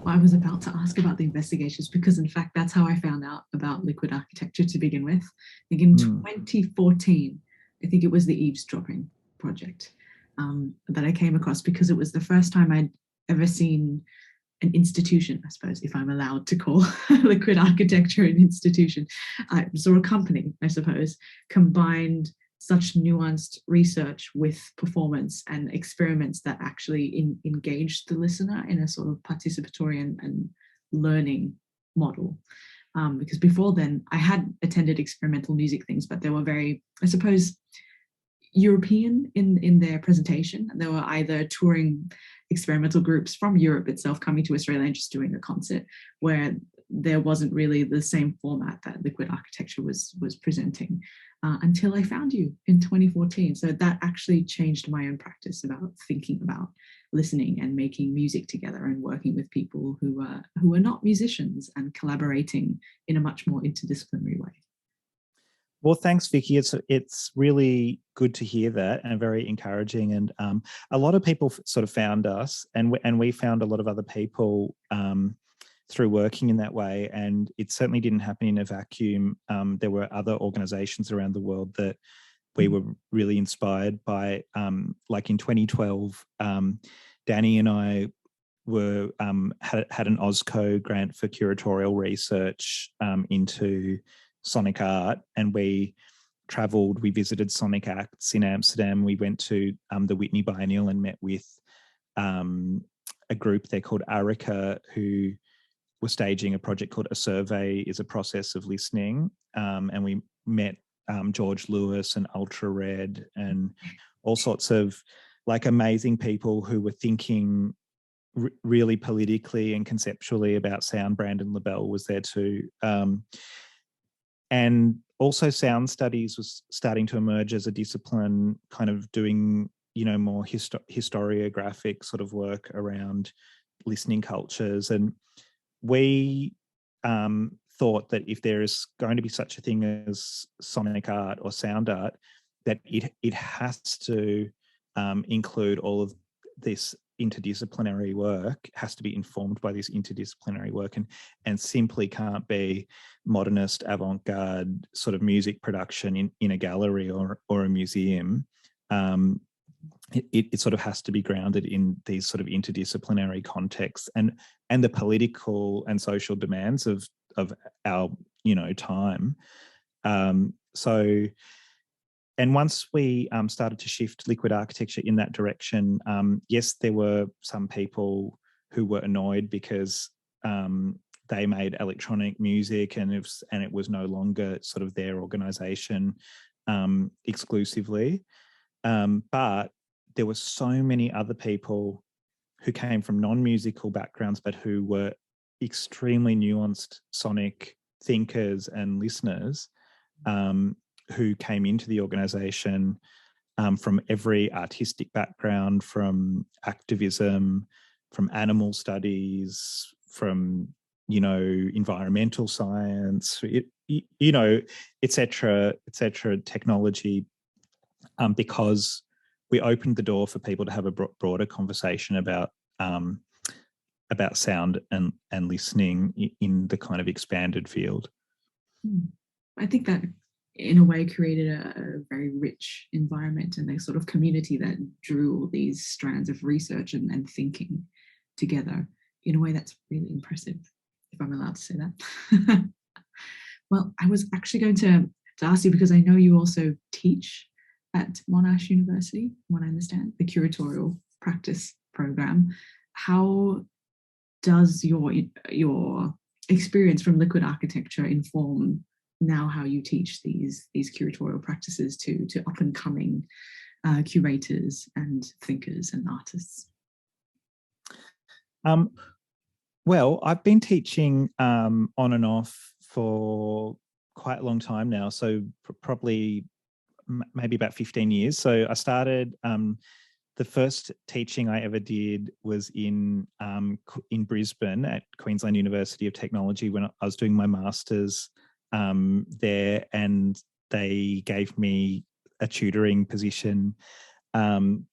I was about to ask about the investigations because, in fact, that's how I found out about liquid architecture to begin with. I think in 2014, I think it was the eavesdropping project that I came across, because it was the first time I'd ever seen an institution, I suppose, if I'm allowed to call liquid architecture an institution, or a company, I suppose, combined such nuanced research with performance and experiments that actually engaged the listener in a sort of participatory and learning model. Because before then, I had attended experimental music things, but they were very, I suppose, European in their presentation. They were either touring experimental groups from Europe itself coming to Australia and just doing a concert, where there wasn't really the same format that liquid architecture was presenting, until I found you in 2014. So that actually changed my own practice about thinking about listening and making music together and working with people who are not musicians and collaborating in a much more interdisciplinary way. Well, thanks, Vicky. It's really good to hear that, and very encouraging. And a lot of people sort of found us, and we found a lot of other people through working in that way. And it certainly didn't happen in a vacuum. There were other organisations around the world that we were really inspired by. Like in 2012, Danny and I were had an OzCo grant for curatorial research into sonic art, and we travelled. We visited sonic acts in Amsterdam. We went to the Whitney Biennial and met with a group there called Arica, who were staging a project called A Survey is a Process of Listening, and we met George Lewis and Ultra Red and all sorts of like amazing people who were thinking really politically and conceptually about sound. Brandon LaBelle was there too. And also sound studies was starting to emerge as a discipline, kind of doing, more historiographic sort of work around listening cultures. And we thought that if there is going to be such a thing as sonic art or sound art, that it has to include all of this interdisciplinary work, has to be informed by this interdisciplinary work, and simply can't be modernist avant-garde sort of music production in a gallery or a museum. It sort of has to be grounded in these sort of interdisciplinary contexts and the political and social demands of our time. And once we started to shift liquid architecture in that direction, yes, there were some people who were annoyed because they made electronic music and it was no longer sort of their organisation exclusively. But there were so many other people who came from non-musical backgrounds but who were extremely nuanced sonic thinkers and listeners, who came into the organisation from every artistic background, from activism, from animal studies, from, environmental science, et cetera, technology, because we opened the door for people to have a broader conversation about sound and listening in the kind of expanded field. I think that in a way created a very rich environment and a sort of community that drew all these strands of research and thinking together in a way that's really impressive, if I'm allowed to say that. Well, I was actually going to ask you, because I know you also teach at Monash University, from what I understand, the curatorial practice program. How does your experience from liquid architecture inform now how you teach these curatorial practices to up and coming curators and thinkers and artists? Well, I've been teaching on and off for quite a long time now, so probably maybe about 15 years. So I started, the first teaching I ever did was in Brisbane at Queensland University of Technology when I was doing my master's there, and they gave me a tutoring position in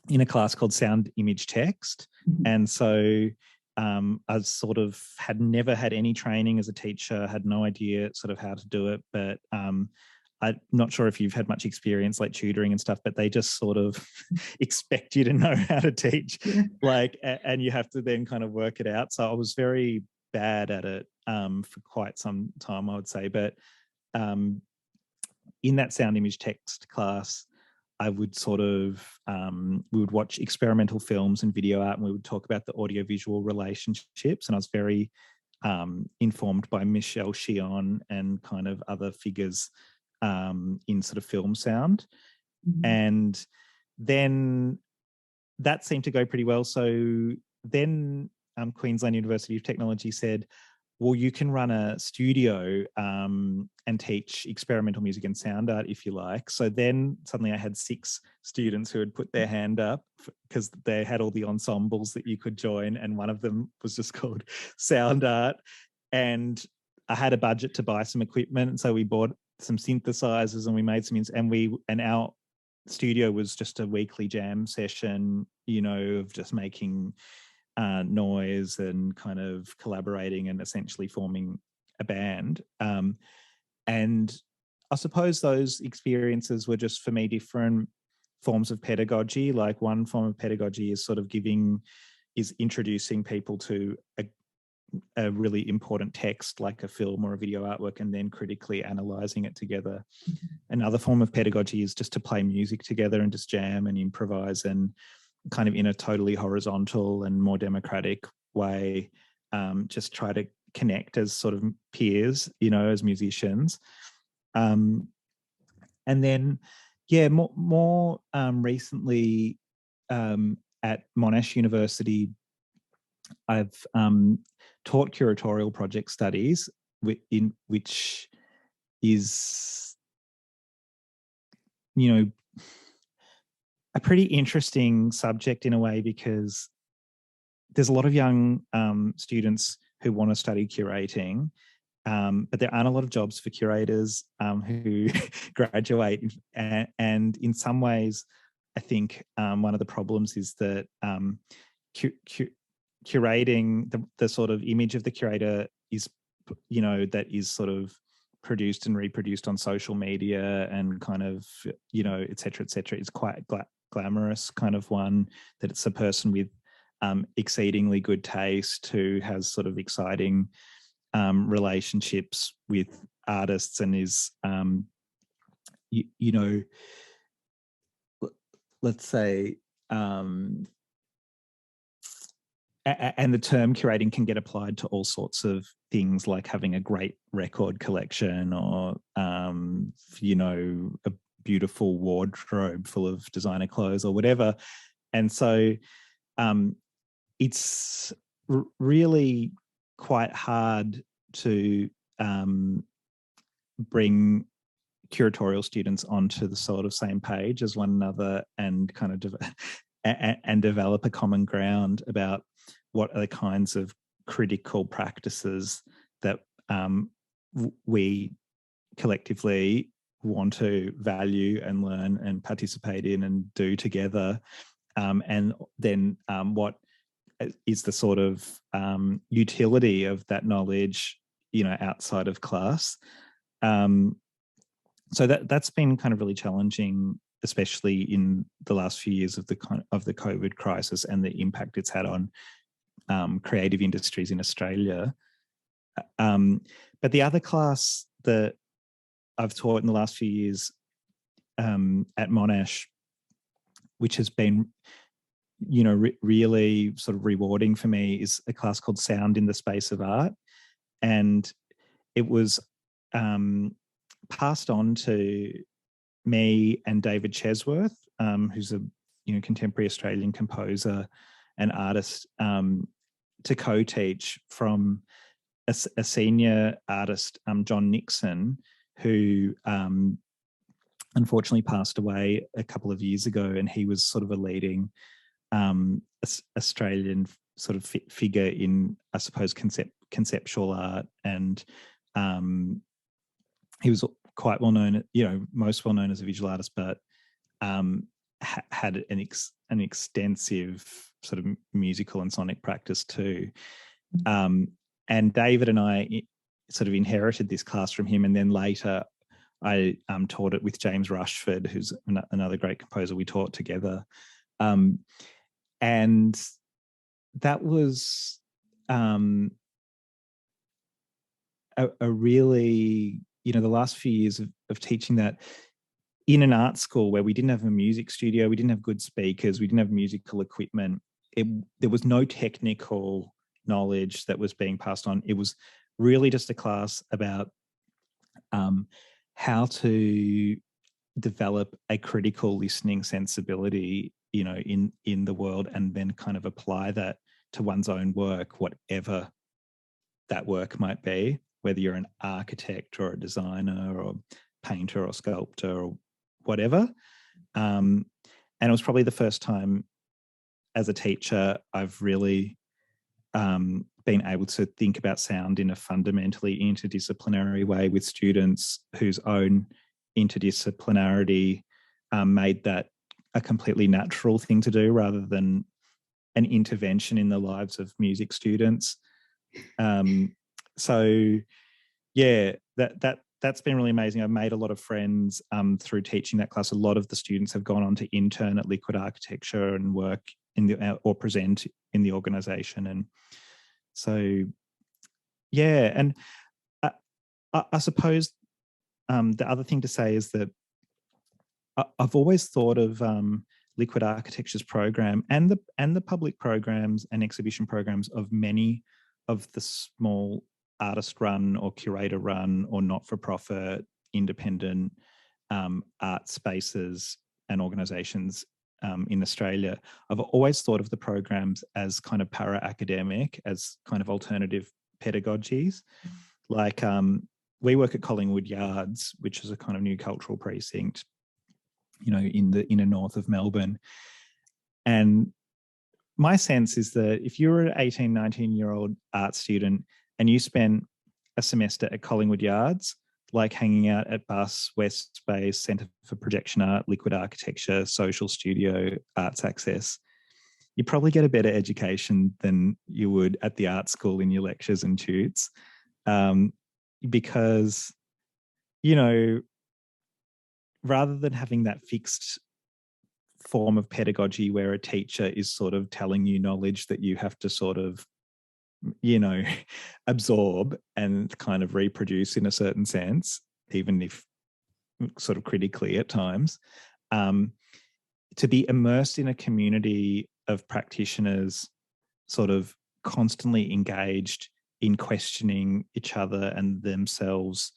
a class called Sound Image Text. And so I sort of had never had any training as a teacher, had no idea sort of how to do it, but I'm not sure if you've had much experience like tutoring and stuff, but they just sort of expect you to know how to teach, and you have to then kind of work it out. So I was very bad at it for quite some time, I would say. But in that sound image text class, I would sort of, we would watch experimental films and video art, and we would talk about the audiovisual relationships. And I was very informed by Michelle Chion and kind of other figures in sort of film sound. Mm-hmm. And then that seemed to go pretty well. So then Queensland University of Technology said, well, you can run a studio and teach experimental music and sound art if you like. So then suddenly I had 6 students who had put their hand up because they had all the ensembles that you could join, and one of them was just called sound art. And I had a budget to buy some equipment, and so we bought some synthesizers and we made some, and our studio was just a weekly jam session, of just making noise and kind of collaborating and essentially forming a band. And I suppose those experiences were just for me different forms of pedagogy. Like one form of pedagogy is sort of introducing people to a really important text like a film or a video artwork, and then critically analysing it together. Mm-hmm. Another form of pedagogy is just to play music together and just jam and improvise, and kind of in a totally horizontal and more democratic way, just try to connect as sort of peers, as musicians. And then, more recently at Monash University, I've taught curatorial project studies, which is, a pretty interesting subject in a way, because there's a lot of young students who want to study curating, but there aren't a lot of jobs for curators who graduate. And in some ways, I think one of the problems is that curating, the sort of image of the curator is, that is sort of produced and reproduced on social media and kind of, et cetera, is quite glamorous kind of one, that it's a person with exceedingly good taste who has sort of exciting relationships with artists and is, let's say, and the term curating can get applied to all sorts of things, like having a great record collection or, a beautiful wardrobe full of designer clothes or whatever. And so it's really quite hard to bring curatorial students onto the sort of same page as one another and kind of develop a common ground about what are the kinds of critical practices that we collectively want to value and learn and participate in and do together, and then what is the sort of utility of that knowledge, outside of class. So that's been kind of really challenging, especially in the last few years of the COVID crisis and the impact it's had on creative industries in Australia. But the other class that I've taught in the last few years at Monash, which has been, really sort of rewarding for me, is a class called Sound in the Space of Art. And it was passed on to me and David Chesworth, who's a contemporary Australian composer and artist, to co-teach from a senior artist, John Nixon, who unfortunately passed away a couple of years ago, and he was sort of a leading Australian sort of figure in, I suppose, conceptual art, and he was quite well known, most well known as a visual artist, but had an extensive sort of musical and sonic practice too. And David and I sort of inherited this class from him, and then later I taught it with James Rushford, who's another great composer. We taught together, and that was a really, the last few years of teaching that in an art school where we didn't have a music studio, we didn't have good speakers, we didn't have musical equipment. There was no technical knowledge that was being passed on. It was really just a class about how to develop a critical listening sensibility, in the world, and then kind of apply that to one's own work, whatever that work might be, whether you're an architect or a designer or painter or sculptor or whatever. And it was probably the first time as a teacher I've really been able to think about sound in a fundamentally interdisciplinary way with students whose own interdisciplinarity made that a completely natural thing to do rather than an intervention in the lives of music students. So yeah, that's been really amazing. I've made a lot of friends through teaching that class. A lot of the students have gone on to intern at Liquid Architecture and work or present in the organisation. And so, yeah, and I suppose the other thing to say is that I've always thought of Liquid Architecture's program and the public programs and exhibition programs of many of the small artist-run or curator-run or not-for-profit independent art spaces and organisations in Australia. I've always thought of the programs as kind of para-academic, as kind of alternative pedagogies. Like we work at Collingwood Yards, which is a kind of new cultural precinct, in the inner north of Melbourne. And my sense is that if you're an 18, 19-year-old art student and you spent a semester at Collingwood Yards, like hanging out at BUS, West Space, Centre for Projection Art, Liquid Architecture, Social Studio, Arts Access, you probably get a better education than you would at the art school in your lectures and tutes. Because, rather than having that fixed form of pedagogy where a teacher is sort of telling you knowledge that you have to sort of, absorb and kind of reproduce in a certain sense, even if sort of critically at times, to be immersed in a community of practitioners sort of constantly engaged in questioning each other and themselves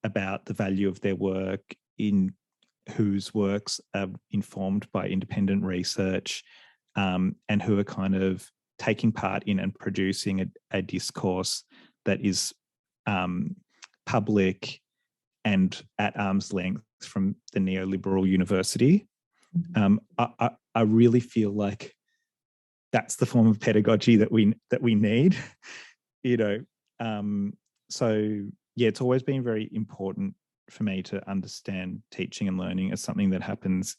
about the value of their work, in whose works are informed by independent research, and who are kind of taking part in and producing a discourse that is public and at arm's length from the neoliberal university. I really feel like that's the form of pedagogy that we need. So yeah, it's always been very important for me to understand teaching and learning as something that happens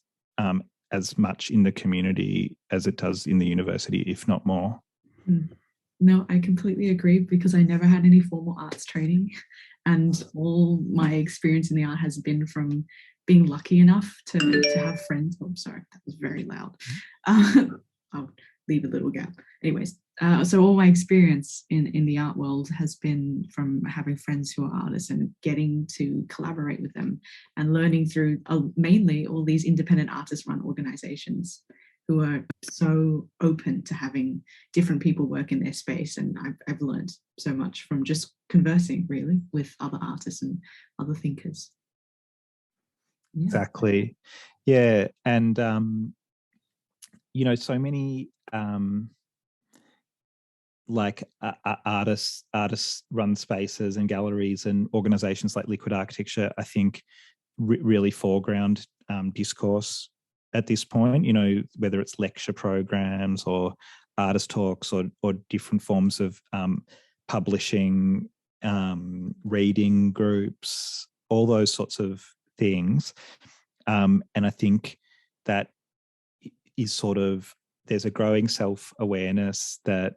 as much in the community as it does in the university, if not more. No, I completely agree, because I never had any formal arts training, and all my experience in the art has been from being lucky enough to have friends. Oh, sorry, that was very loud. I'll leave a little gap. Anyways, so all my experience in the art world has been from having friends who are artists and getting to collaborate with them and learning through mainly all these independent artist-run organizations who are so open to having different people work in their space. And I've learned so much from just conversing really with other artists and other thinkers. Yeah. Exactly. Yeah. And, so many artists run spaces and galleries and organizations like Liquid Architecture, I think really foreground discourse at this point, whether it's lecture programs or artist talks or different forms of publishing, reading groups, all those sorts of things. And I think that is sort of, there's a growing self-awareness that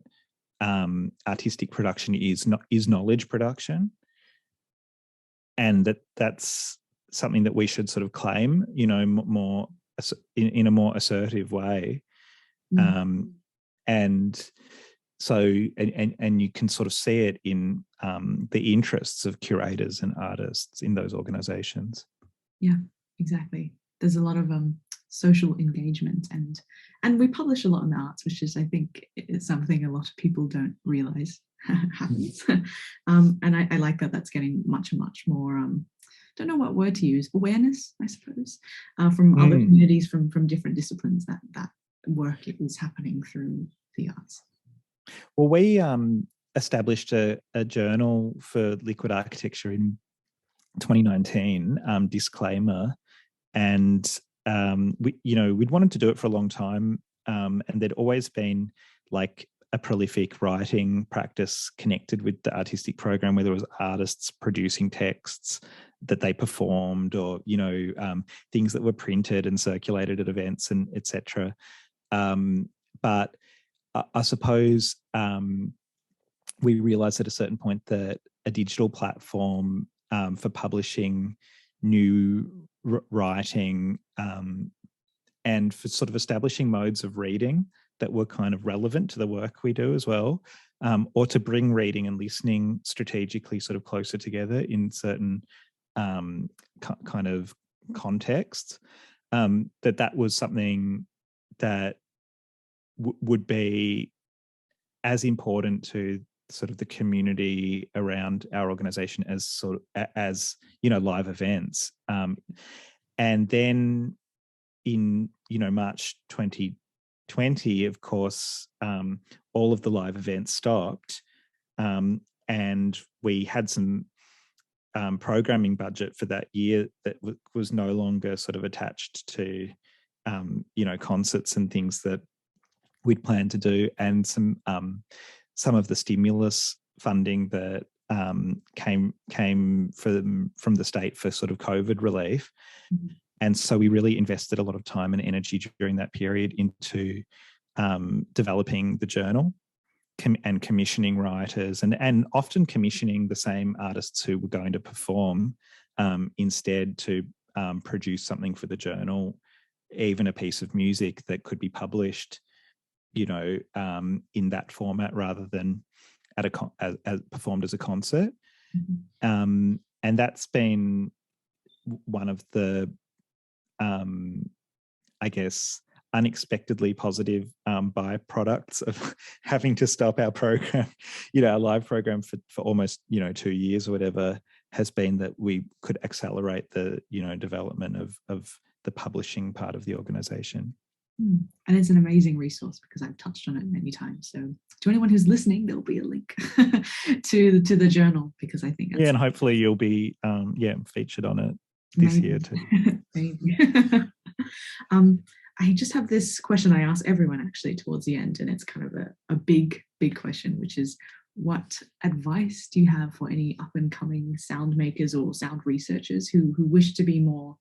artistic production is knowledge production, and that's something that we should sort of claim, you know, more in a more assertive way. And so, and you can sort of see it in the interests of curators and artists in those organizations. Yeah, exactly. There's a lot of social engagement, and we publish a lot in the arts, which is, I think, is something a lot of people don't realize happens. And I like that that's getting much more, don't know what word to use, awareness, I suppose, from other communities, from different disciplines, that work is happening through the arts. Well, we established a journal for liquid architecture in 2019, disclaimer, and we'd wanted to do it for a long time, and there'd always been like a prolific writing practice connected with the artistic program, where there was artists producing texts that they performed, or things that were printed and circulated at events and etc. But I suppose we realised at a certain point that a digital platform for publishing new writing and for sort of establishing modes of reading that were kind of relevant to the work we do as well, or to bring reading and listening strategically sort of closer together in certain kind of contexts, that was something that would be as important to sort of the community around our organization as live events. And then in March 2020, of course, all of the live events stopped, and we had some programming budget for that year that was no longer sort of attached to concerts and things that we'd planned to do, and some of the stimulus funding that came from the state for sort of COVID relief. And so we really invested a lot of time and energy during that period into developing the journal and commissioning writers, and often commissioning the same artists who were going to perform instead to produce something for the journal, even a piece of music that could be published in that format rather than as performed as a concert. And that's been one of the, I guess, unexpectedly positive byproducts of having to stop our program, our live program for almost, 2 years or whatever, has been that we could accelerate the, development of the publishing part of the organization. And it's an amazing resource because I've touched on it many times. So to anyone who's listening, there'll be a link to the journal, because I think that's and hopefully you'll be featured on it this year too. Maybe. I just have this question I ask everyone actually towards the end, and it's kind of a big question, which is, what advice do you have for any up and coming sound makers or sound researchers who wish to be more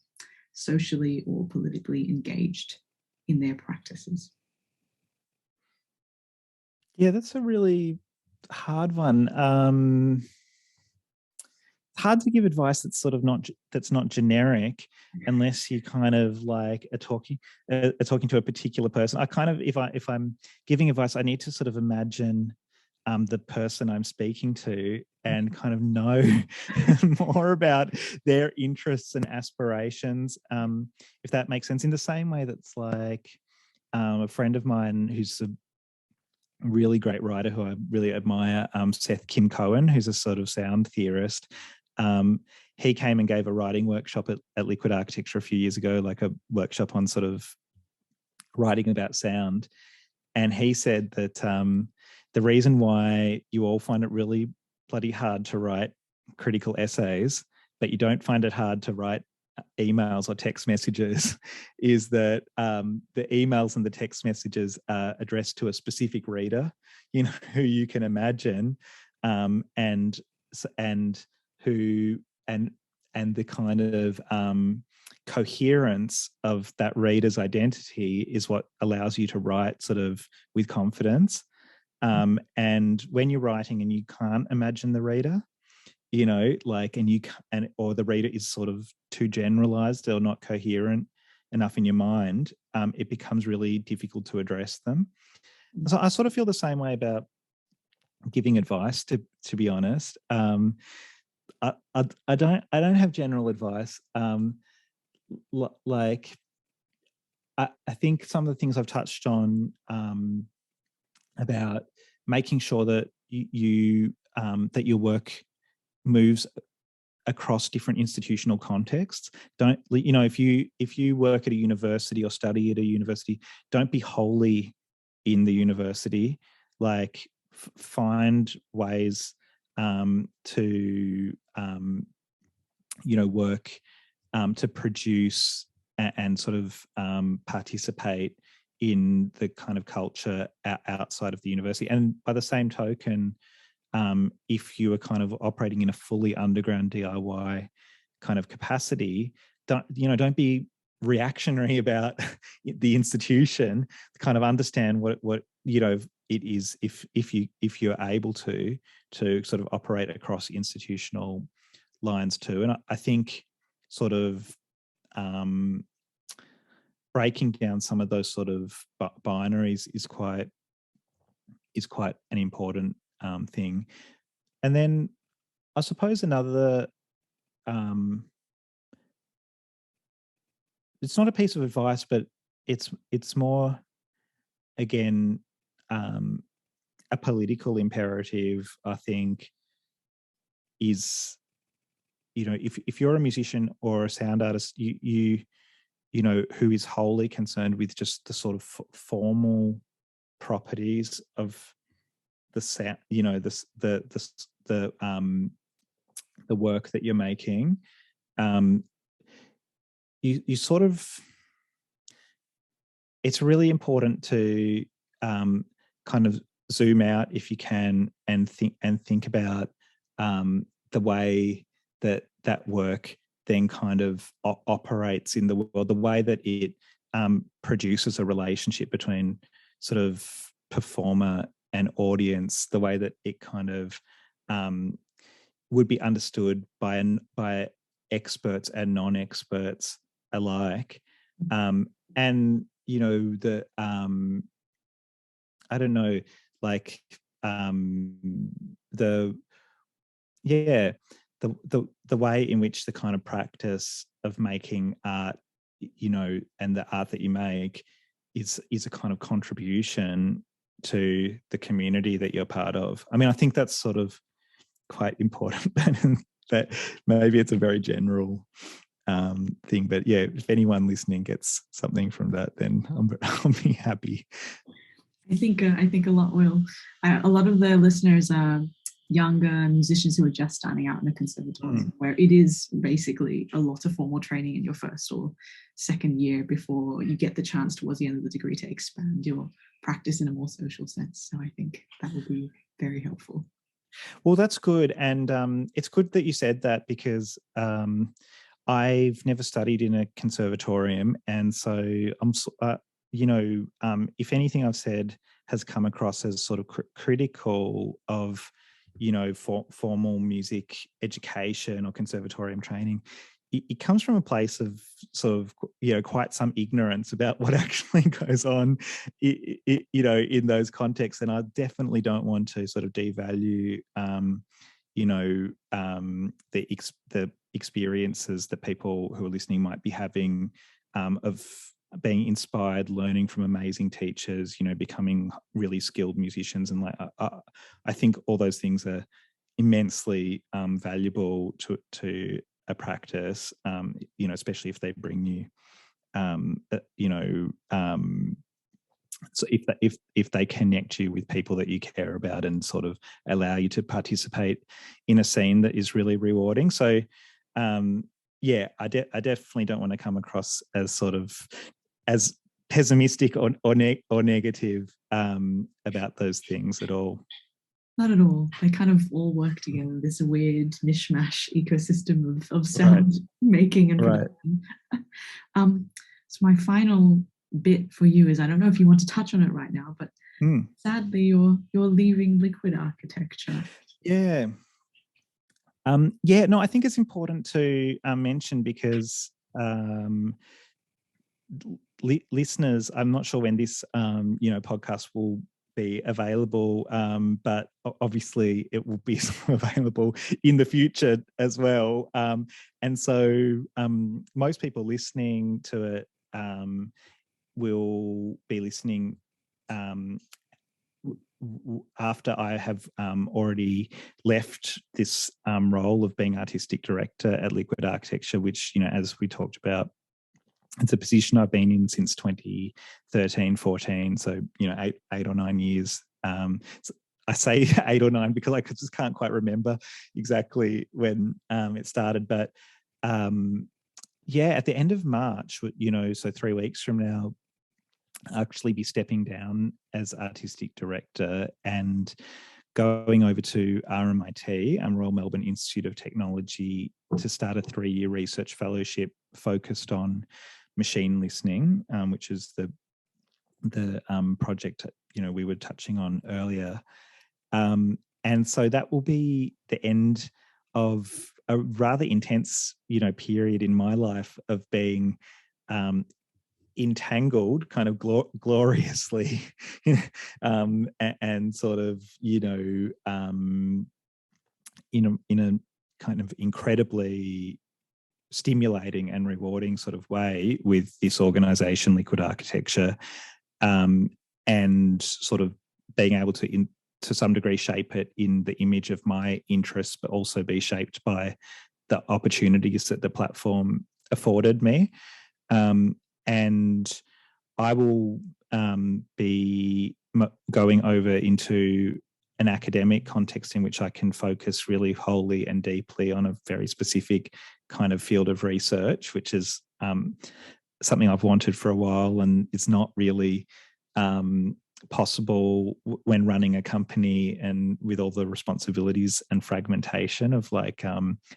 socially or politically engaged in their practices? Yeah, that's a really hard one. It's hard to give advice that's sort of not generic, unless you kind of like are talking to a particular person. I kind of, if I'm giving advice, I need to sort of imagine the person I'm speaking to and kind of know more about their interests and aspirations, if that makes sense. In the same way that's like a friend of mine who's a really great writer who I really admire, Seth Kim Cohen, who's a sort of sound theorist. He came and gave a writing workshop at Liquid Architecture a few years ago, like a workshop on sort of writing about sound. And he said that the reason why you all find it really bloody hard to write critical essays, but you don't find it hard to write emails or text messages, is that the emails and the text messages are addressed to a specific reader, who you can imagine, and who and the kind of coherence of that reader's identity is what allows you to write sort of with confidence. And when you're writing and you can't imagine the reader, you know, like, or the reader is sort of too generalized or not coherent enough in your mind, it becomes really difficult to address them. So I sort of feel the same way about giving advice, to be honest. I don't have general advice. Like I think some of the things I've touched on about making sure that you that your work moves across different institutional contexts. Don't, you know, if you work at a university or study at a university, don't be wholly in the university. Like find ways to you know, work to produce and sort of participate in the kind of culture outside of the university. And by the same token, if you are kind of operating in a fully underground DIY kind of capacity, don't be reactionary about the institution. Kind of understand what you know it is, if you're able to sort of operate across institutional lines too. And I think sort of breaking down some of those sort of binaries is quite an important thing. And then I suppose another, it's not a piece of advice, but it's more, again, a political imperative, I think, is, you know, if you're a musician or a sound artist, you know, who is wholly concerned with just the sort of formal properties of the sound, you know, the work that you're making, you sort of, it's really important to kind of zoom out if you can and think about the way that work then kind of operates in the world, the way that it produces a relationship between sort of performer and audience, the way that it kind of would be understood by experts and non-experts alike. And, you know, the I don't know, like the way in which the kind of practice of making art, you know, and the art that you make is a kind of contribution to the community that you're part of. I mean, I think that's sort of quite important, but maybe it's a very general thing. But yeah, if anyone listening gets something from that, then I'll be happy. I think a lot will. A lot of the listeners are younger musicians who are just starting out in the conservatorium, where it is basically a lot of formal training in your first or second year before you get the chance towards the end of the degree to expand your practice in a more social sense. So I think that will be very helpful. Well, that's good. And it's good that you said that, because I've never studied in a conservatorium. And so I'm, you know, if anything I've said has come across as sort of critical of, you know, formal music education or conservatorium training, it comes from a place of sort of, you know, quite some ignorance about what actually goes on, you know, in those contexts. And I definitely don't want to sort of devalue, you know, the experiences that people who are listening might be having of being inspired, learning from amazing teachers, you know, becoming really skilled musicians. And like, I think all those things are immensely valuable to a practice, you know, especially if they bring you, you know, so if they connect you with people that you care about and sort of allow you to participate in a scene that is really rewarding. So, yeah, I definitely don't want to come across as sort of as pessimistic or negative about those things at all. Not at all. They kind of all work together. This weird mishmash ecosystem of sound making and production. So my final bit for you is, I don't know if you want to touch on it right now, but sadly you're leaving liquid architecture. Yeah. No, I think it's important to mention because listeners, I'm not sure when this podcast will be available, but obviously it will be available in the future as well. And so most people listening to it will be listening after I have already left this role of being artistic director at Liquid Architecture, which, as we talked about, it's a position I've been in since 2013, 14. So, 8 or 9 years. So I say 8 or 9 because I just can't quite remember exactly when it started. But at the end of March, so 3 weeks from now, I'll actually be stepping down as artistic director and going over to RMIT, Royal Melbourne Institute of Technology, to start a 3-year research fellowship focused on machine listening, which is the project we were touching on earlier. And so that will be the end of a rather intense period in my life of being entangled kind of gloriously and sort of in a kind of incredibly stimulating and rewarding sort of way with this organization, Liquid Architecture, and sort of being able to some degree shape it in the image of my interests, but also be shaped by the opportunities that the platform afforded me. And I will be going over into an academic context in which I can focus really wholly and deeply on a very specific kind of field of research, which is something I've wanted for a while, and it's not really possible when running a company and with all the responsibilities and fragmentation of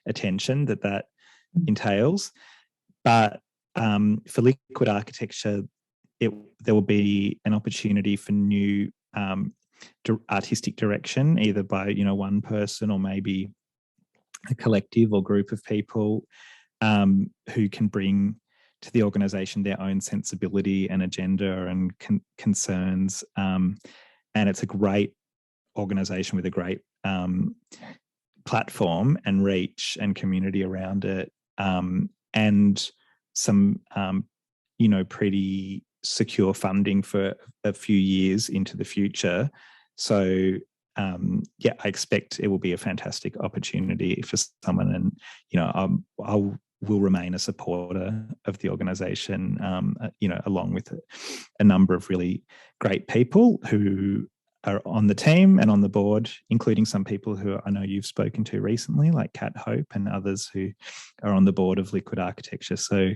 attention that entails. But for Liquid Architecture, there will be an opportunity for new artistic direction, either by one person or maybe a collective or group of people who can bring to the organisation their own sensibility and agenda and concerns. And it's a great organisation with a great platform and reach and community around it, and some pretty secure funding for a few years into the future. So I expect it will be a fantastic opportunity for someone, and I will remain a supporter of the organisation, along with a number of really great people who are on the team and on the board, including some people who I know you've spoken to recently, like Kat Hope and others who are on the board of Liquid Architecture. So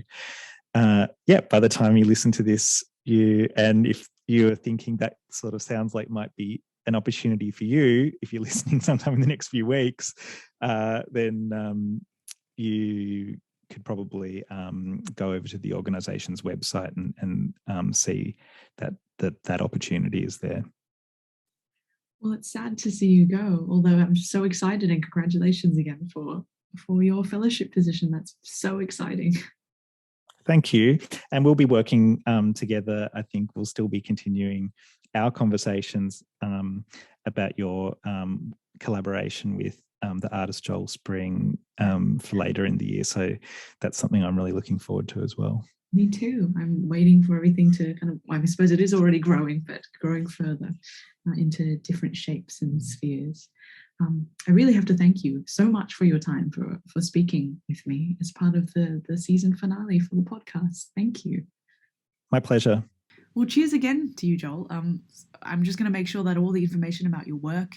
by the time you listen to this, if you're thinking that sort of sounds like might be an opportunity for you, if you're listening sometime in the next few weeks, then you could probably go over to the organisation's website and see that opportunity is there. Well, it's sad to see you go, although I'm so excited, and congratulations again for your fellowship position. That's so exciting. Thank you. And we'll be working together. I think we'll still be continuing our conversations about your collaboration with the artist Joel Spring for later in the year. So that's something I'm really looking forward to as well. Me too. I'm waiting for everything to I suppose it is already growing, but growing further into different shapes and spheres. I really have to thank you so much for your time, for speaking with me as part of the season finale for the podcast. Thank you. My pleasure. Well, cheers again to you, Joel. I'm just going to make sure that all the information about your work,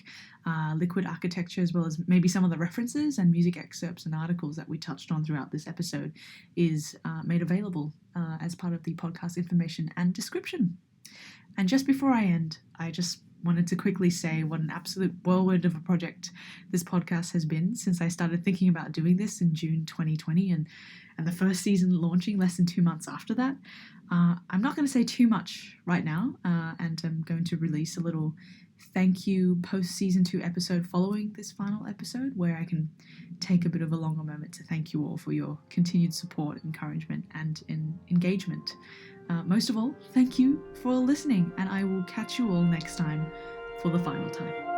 Liquid Architecture, as well as maybe some of the references and music excerpts and articles that we touched on throughout this episode, is made available as part of the podcast information and description. And just before I end, I just wanted to quickly say what an absolute whirlwind of a project this podcast has been since I started thinking about doing this in June 2020 and the first season launching less than 2 months after that. I'm not going to say too much right now, and I'm going to release a little thank you post season 2 episode following this final episode, where I can take a bit of a longer moment to thank you all for your continued support, encouragement, and engagement. Most of all, thank you for listening, and I will catch you all next time for the final time.